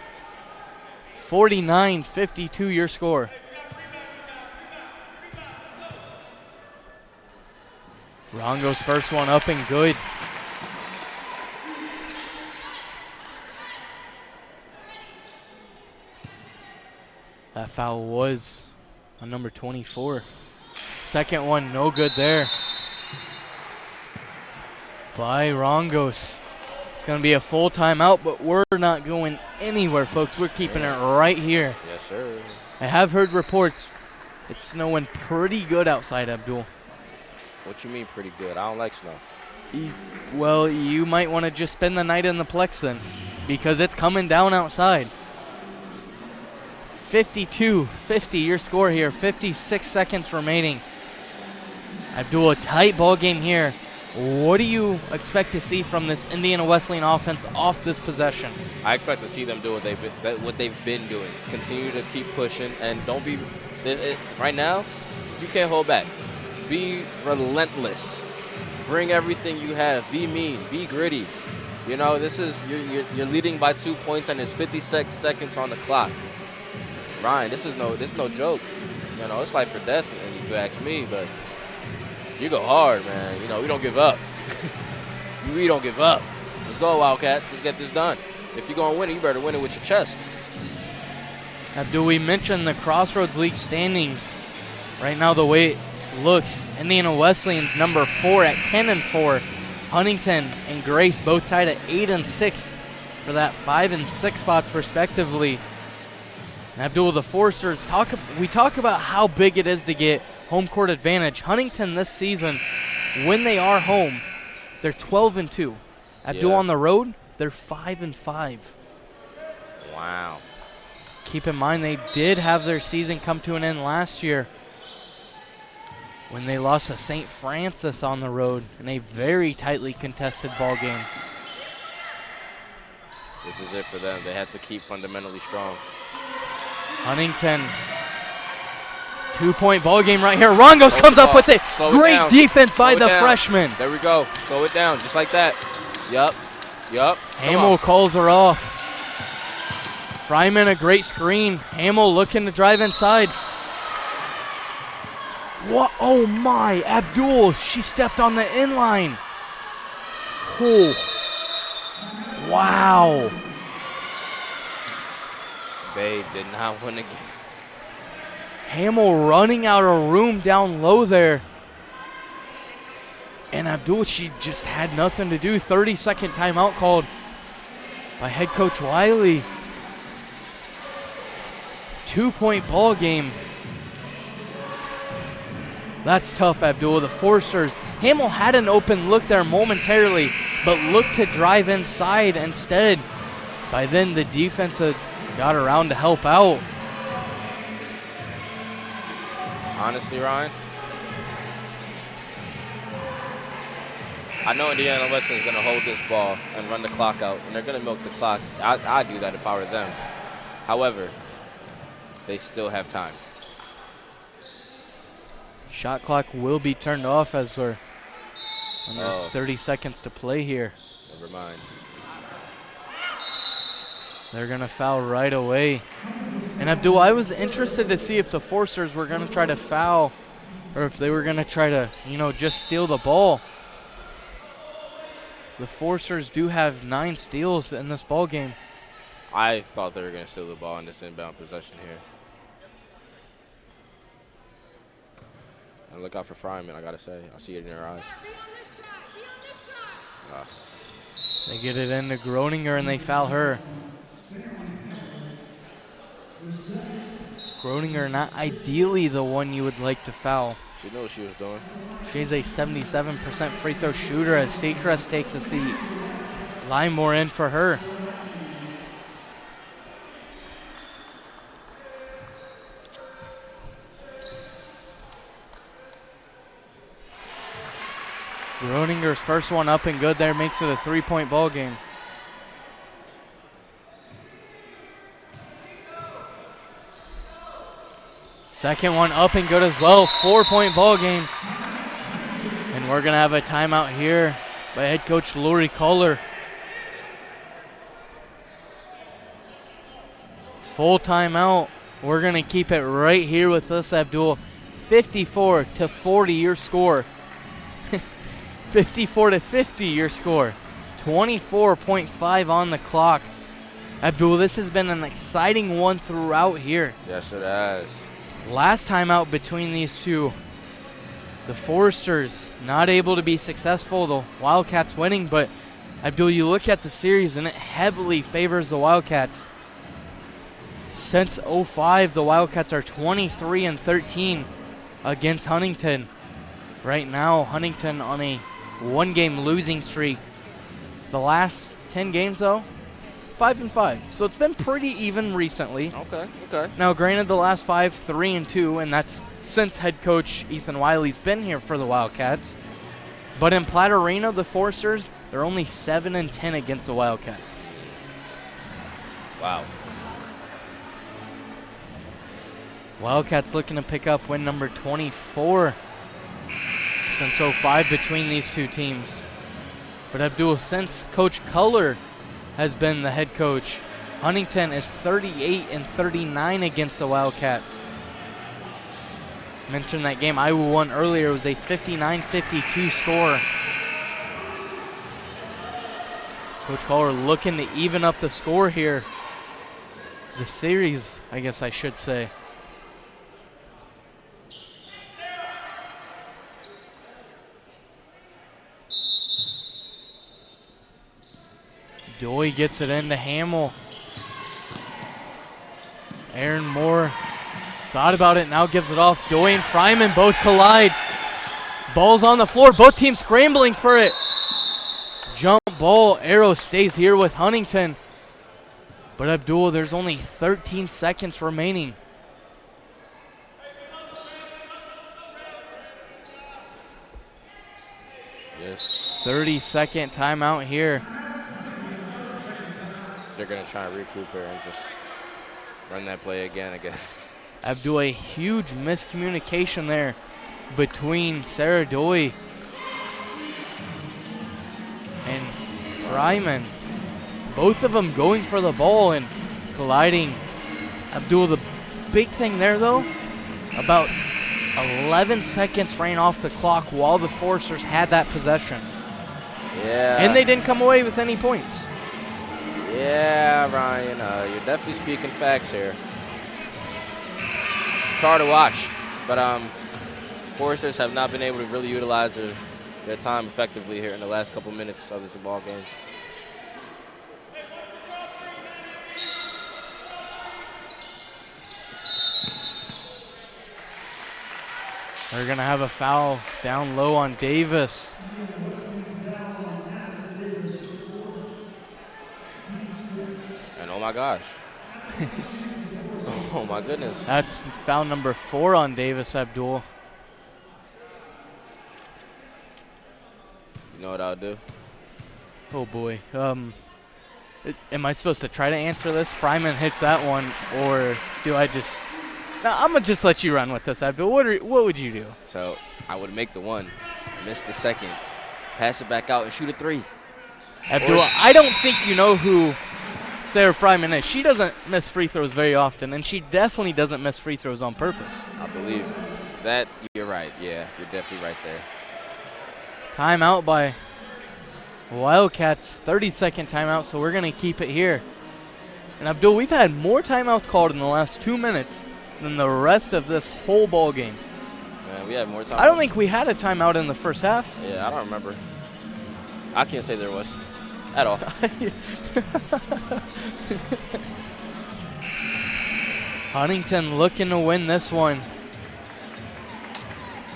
49-52 your score. Rongos first one up and good. That foul was on number 24. Second one, no good there. By Rongos. It's going to be a full timeout, but we're not going anywhere, folks. We're keeping it right here. Yes, sir. I have heard reports it's snowing pretty good outside, Abdul. What you mean pretty good? I don't like snow. Well, you might want to just spend the night in the Plex then, because it's coming down outside. 52-50 your score here, 56 seconds remaining. Abdul, a tight ball game here. What do you expect to see from this Indiana Wesleyan offense off this possession? I expect to see them do what they've been doing. Continue to keep pushing, and don't be right now. You can't hold back. Be relentless. Bring everything you have. Be mean. Be gritty. You know, this is you're leading by 2 points, and there's 56 seconds on the clock. Ryan, this is no joke. You know, it's life or death, if you ask me. But you go hard, man. You know, we don't give up. We don't give up. Let's go, Wildcats. Let's get this done. If you're going to win it, you better win it with your chest. Abdul, we mentioned the Crossroads League standings. Right now, the way it looks, Indiana Wesleyan's number 4 at 10-4. Huntington and Grace both tied at 8-6 for that 5 and 6 spots respectively. And Abdul, the Forsters, we talk about how big it is to get home court advantage. Huntington this season, when they are home, they're 12-2. Abdul, on the road, they're 5-5. Wow. Keep in mind they did have their season come to an end last year when they lost to St. Francis on the road in a very tightly contested ball game. This is it for them. They had to keep fundamentally strong. Huntington, 2-point ball game right here. Rongos comes up with it. Great defense by the freshman. There we go. Slow it down, just like that. Yup. Hamill calls her off. Fryman, a great screen. Hamill looking to drive inside. What? Oh my, Abdul, she stepped on the inline. Oh. Wow. They did not win again. Hamill running out of room down low there. And Abdul, she just had nothing to do. 30-second timeout called by head coach Wiley. 2-point ball game. That's tough, Abdul. The Forsters. Hamill had an open look there momentarily, but looked to drive inside instead. By then, the defense had got around to help out. Honestly, Ryan, I know Indiana Wesleyan is going to hold this ball and run the clock out, and they're going to milk the clock. I'd do that if I were them. However, they still have time. Shot clock will be turned off as we're under 30 seconds to play here. Never mind. They're going to foul right away. And Abdul, I was interested to see if the Forsters were going to try to foul or if they were going to try to, just steal the ball. The Forsters do have 9 steals in this ball game. I thought they were going to steal the ball in this inbound possession here. And look out for Fryman, I got to say. I see it in their eyes. They get it into Groninger and they foul her. Groninger not ideally the one you would like to foul. She knew what she was doing. She's a 77% free throw shooter as Seacrest takes a seat. Limemore in for her. Groninger's first one up and good there, makes it a 3-point ball game. Second one up and good as well, 4-point ball game. And we're gonna have a timeout here by head coach Lori Kohler. Full timeout. We're gonna keep it right here with us, Abdul. 54-40 your score. 54-50 your score. 24.5 on the clock. Abdul, this has been an exciting one throughout here. Yes, it has. Last time out between these two, the Foresters not able to be successful, the Wildcats winning, but Abdul, you look at the series and it heavily favors the Wildcats. Since 05, the Wildcats are 23-13 against Huntington. Right now, Huntington on a 1-game losing streak. The last 10 games, though, 5-5. So it's been pretty even recently. Okay. Now, granted, the last 5, 3-2, and that's since head coach Ethan Wiley's been here for the Wildcats. But in Platt Arena, the Foresters, they're only 7-10 against the Wildcats. Wow. Wildcats looking to pick up win number 24 since 05 between these two teams. But Abdul, since Coach Culler has been the head coach, Huntington is 38-39 against the Wildcats. Mentioned that game Iowa won earlier. It was a 59-52 score. Coach Culler looking to even up the score here. The series, I guess I should say. Doy gets it into Hamill. Aaron Moore thought about it, now gives it off. Doy and Fryman both collide. Ball's on the floor, both teams scrambling for it. Jump ball, arrow stays here with Huntington. But Abdul, there's only 13 seconds remaining. Yes. 30-second timeout here. They're going to try and recoup here and just run that play again, I guess. Abdul, a huge miscommunication there between Sarah Doy and Fryman. Both of them going for the ball and colliding. Abdul, the big thing there, though, about 11 seconds ran off the clock while the Foresters had that possession. Yeah. And they didn't come away with any points. Yeah, Ryan, you're definitely speaking facts here. It's hard to watch, but Foresters have not been able to really utilize their time effectively here in the last couple minutes of this ball game. They're going to have a foul down low on Davis. And oh my gosh. Oh my goodness. That's foul number 4 on Davis, Abdul. You know what I'll do? Oh boy. Am I supposed to try to answer this? Fryman hits that one, or do I just... No, I'm going to just let you run with this, Abdul. What would you do? So I would make the one, miss the second, pass it back out, and shoot a 3. Abdul, I don't think you know who Sarah Fryman is. She doesn't miss free throws very often, and she definitely doesn't miss free throws on purpose. I believe that. You're right. Yeah, you're definitely right there. Timeout by Wildcats, 30-second timeout, so we're going to keep it here. And Abdul, we've had more timeouts called in the last 2 minutes than the rest of this whole ball game. Man, we had more time. I don't think we had a timeout in the first half. Yeah, I don't remember. I can't say there was at all. Huntington looking to win this one.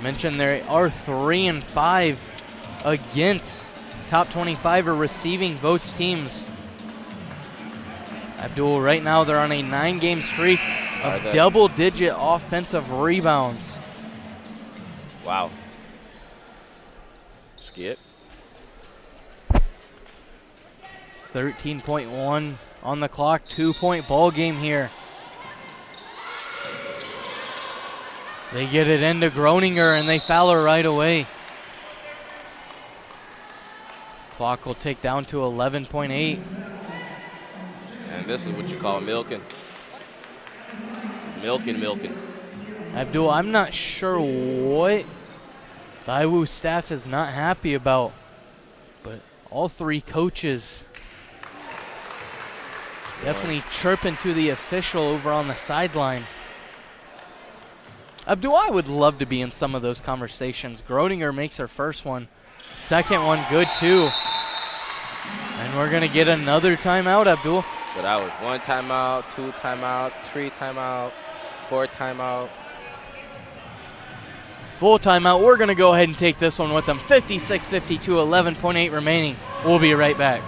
Mentioned they are 3-5 against top 25 or receiving votes teams. Abdul, right now they're on a 9-game streak of double-digit offensive rebounds. Wow. Skip. 13.1 on the clock, 2-point ball game here. They get it into Groninger and they foul her right away. Clock will tick down to 11.8. And this is what you call milking. Milking. Abdul, I'm not sure what the IWU staff is not happy about, but all 3 coaches Definitely chirping to the official over on the sideline. Abdul, I would love to be in some of those conversations. Groninger makes her first one. Second one good too. And we're going to get another timeout, Abdul. So that was 1 timeout, 2 timeout, 3 timeout, 4 timeout. Full timeout. We're going to go ahead and take this one with them. 56-52, 11.8 remaining. We'll be right back.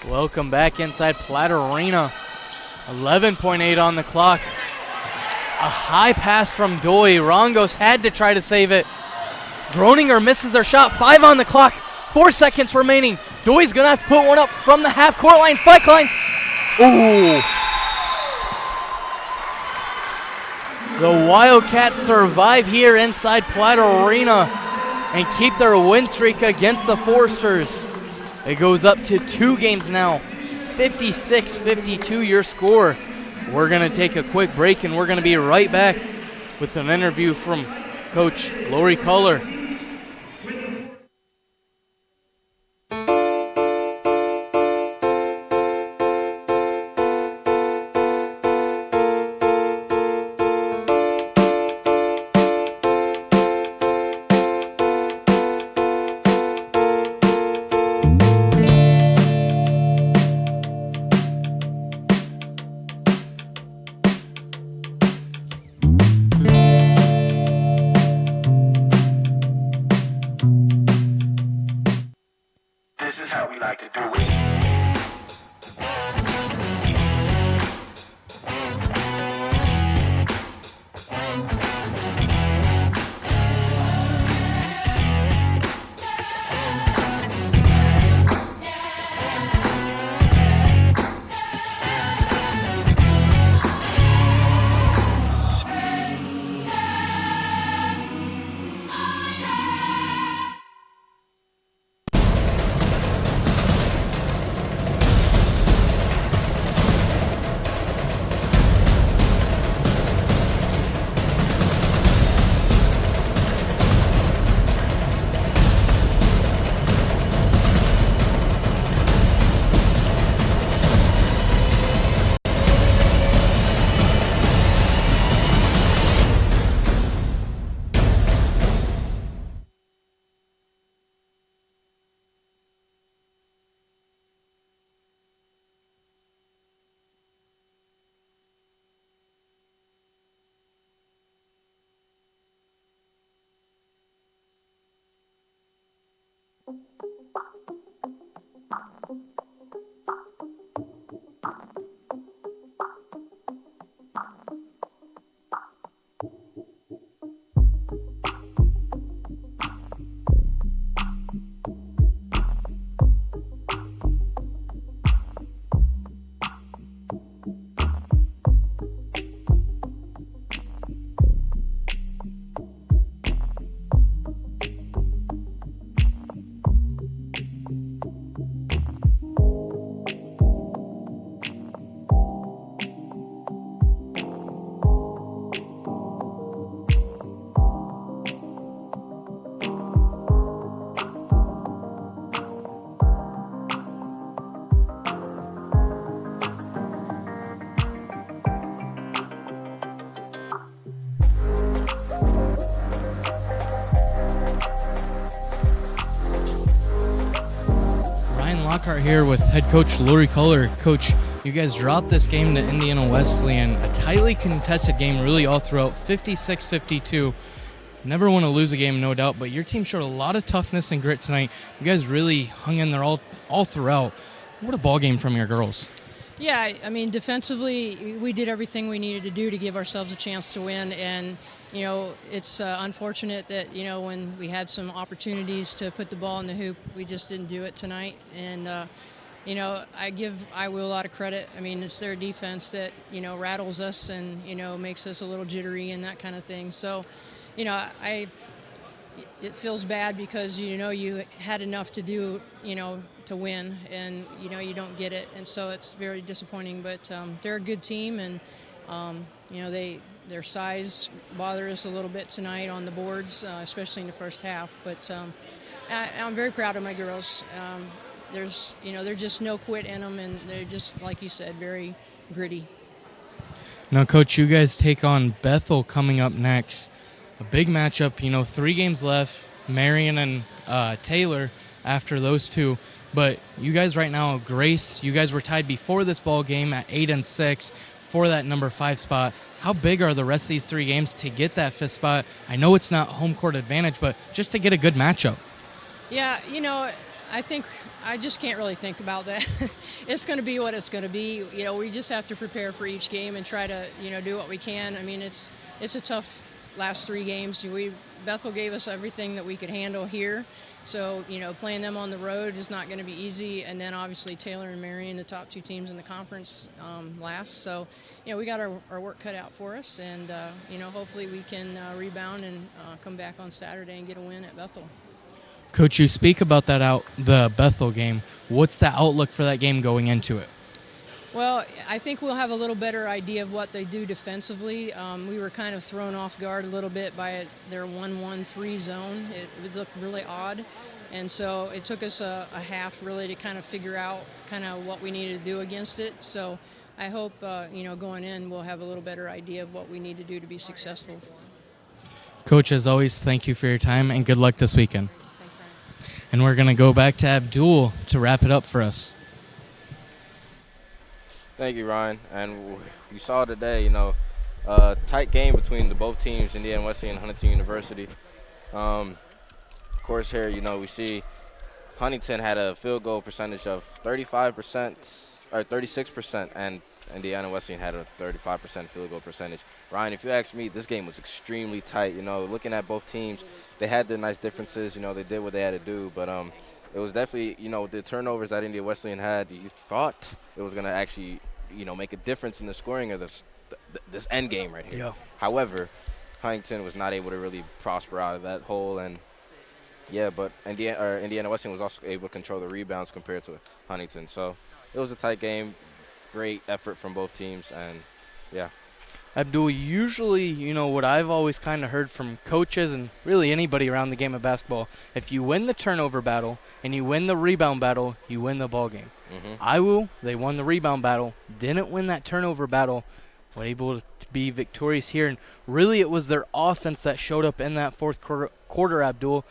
Welcome back inside Platt Arena. 11.8 on the clock. A high pass from Doi. Rongos had to try to save it. Groninger misses their shot. 5 on the clock. 4 seconds remaining. Doi's going to have to put one up from the half-court line. Spike line. Ooh. The Wildcats survive here inside Platt Arena and keep their win streak against the Foresters. It goes up to 2 games now. 56-52 your score. We're going to take a quick break and we're going to be right back with an interview from Coach Lori Culler. Lockhart here with head coach Lori Culler. Coach, you guys dropped this game to Indiana Wesleyan, a tightly contested game really all throughout, 56-52. Never want to lose a game, no doubt, but your team showed a lot of toughness and grit tonight. You guys really hung in there all throughout. What a ball game from your girls. Yeah, I mean, defensively, we did everything we needed to do to give ourselves a chance to win. And, you know, it's unfortunate that, you know, when we had some opportunities to put the ball in the hoop, we just didn't do it tonight. And, you know, I give Iowa a lot of credit. I mean, it's their defense that, you know, rattles us and, you know, makes us a little jittery and that kind of thing. So, you know, it feels bad because, you know, you had enough to do, you know, to win, and, you know, you don't get it. And so it's very disappointing. But they're a good team, and, you know, their size bothered us a little bit tonight on the boards, especially in the first half. But I'm very proud of my girls. There's just no quit in them, and they're just, like you said, very gritty. Now, Coach, you guys take on Bethel coming up next. A big matchup, you know, 3 games left, Marion and Taylor after those two. But you guys right now, Grace, you guys were tied before this ball game at 8-6 for that number 5 spot. How big are the rest of these 3 games to get that 5th spot? I know it's not home court advantage, but just to get a good matchup. Yeah, you know, I think I just can't really think about that. It's going to be what it's going to be. You know, we just have to prepare for each game and try to, you know, do what we can. I mean, it's a tough last 3 games. Bethel gave us everything that we could handle here. So, you know, playing them on the road is not going to be easy. And then obviously Taylor and Marion, the top 2 teams in the conference, last. So, you know, we got our work cut out for us. And, you know, hopefully we can rebound and come back on Saturday and get a win at Bethel. Coach, you speak about the Bethel game. What's the outlook for that game going into it? Well, I think we'll have a little better idea of what they do defensively. We were kind of thrown off guard a little bit by their 1-1-3 zone. It looked really odd. And so it took us a half really to kind of figure out kind of what we needed to do against it. So I hope, you know, going in we'll have a little better idea of what we need to do to be successful. Coach, as always, thank you for your time and good luck this weekend. Thanks, Ryan. And we're going to go back to Abdul to wrap it up for us. Thank you, Ryan. And you saw today, you know, tight game between both teams, Indiana Wesleyan and Huntington University. Of course, here, you know, we see Huntington had a field goal percentage of 35% or 36%, and Indiana Wesleyan had a 35% field goal percentage. Ryan, if you ask me, this game was extremely tight. You know, looking at both teams, they had their nice differences. You know, they did what they had to do, but it was definitely, you know, the turnovers that Indiana Wesleyan had, you thought it was going to actually, you know, make a difference in the scoring of this end game right here. Yeah. However, Huntington was not able to really prosper out of that hole, and yeah, but Indiana Wesleyan was also able to control the rebounds compared to Huntington. So it was a tight game, great effort from both teams, and yeah. Abdul, usually, you know, what I've always kind of heard from coaches and really anybody around the game of basketball, if you win the turnover battle and you win the rebound battle, you win the ball game. Iowa, they won the rebound battle, didn't win that turnover battle, were able to be victorious here. And really it was their offense that showed up in that fourth quarter, Abdul.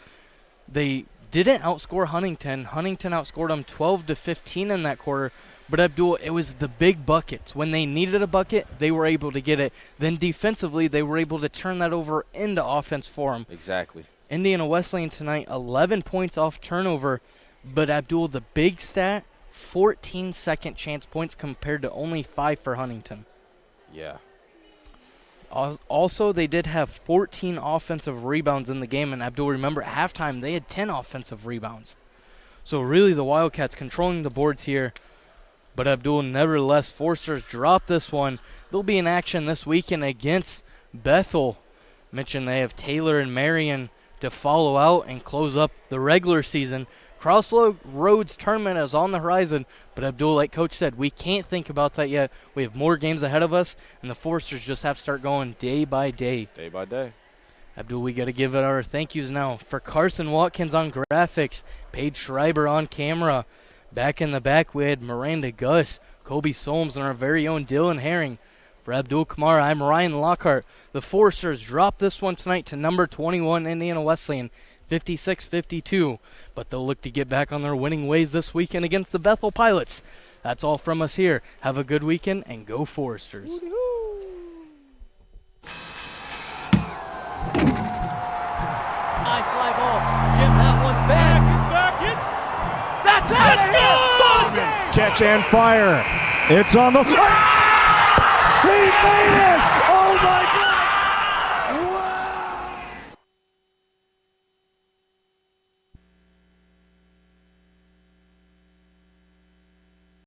They didn't outscore Huntington. Huntington outscored them 12-15 in that quarter. But, Abdul, it was the big buckets. When they needed a bucket, they were able to get it. Then defensively, they were able to turn that over into offense for them. Exactly. Indiana Wesleyan tonight, 11 points off turnover. But, Abdul, the big stat, 14 second chance points compared to only 5 for Huntington. Yeah. Also, they did have 14 offensive rebounds in the game. And, Abdul, remember, at halftime, they had 10 offensive rebounds. So, really, the Wildcats controlling the boards here. But Abdul, nevertheless, Forsters dropped this one. They'll be in action this weekend against Bethel. Mentioned they have Taylor and Marion to follow out and close up the regular season. Crossroads tournament is on the horizon. But Abdul, like Coach said, we can't think about that yet. We have more games ahead of us, and the Forsters just have to start going day by day. Day by day. Abdul, we got to give it our thank yous now. For Carson Watkins on graphics, Paige Schreiber on camera. Back in the back, we had Miranda Gus, Kobe Solms, and our very own Dylan Herring. For Abdul Kamara, I'm Ryan Lockhart. The Forsters dropped this one tonight to number 21 Indiana Wesleyan, 56-52, but they'll look to get back on their winning ways this weekend against the Bethel Pilots. That's all from us here. Have a good weekend and go Foresters. High fly ball. Jim, that one's back. It's back. That's out of here. Catch and fire. It's on the. He made it! Oh my God!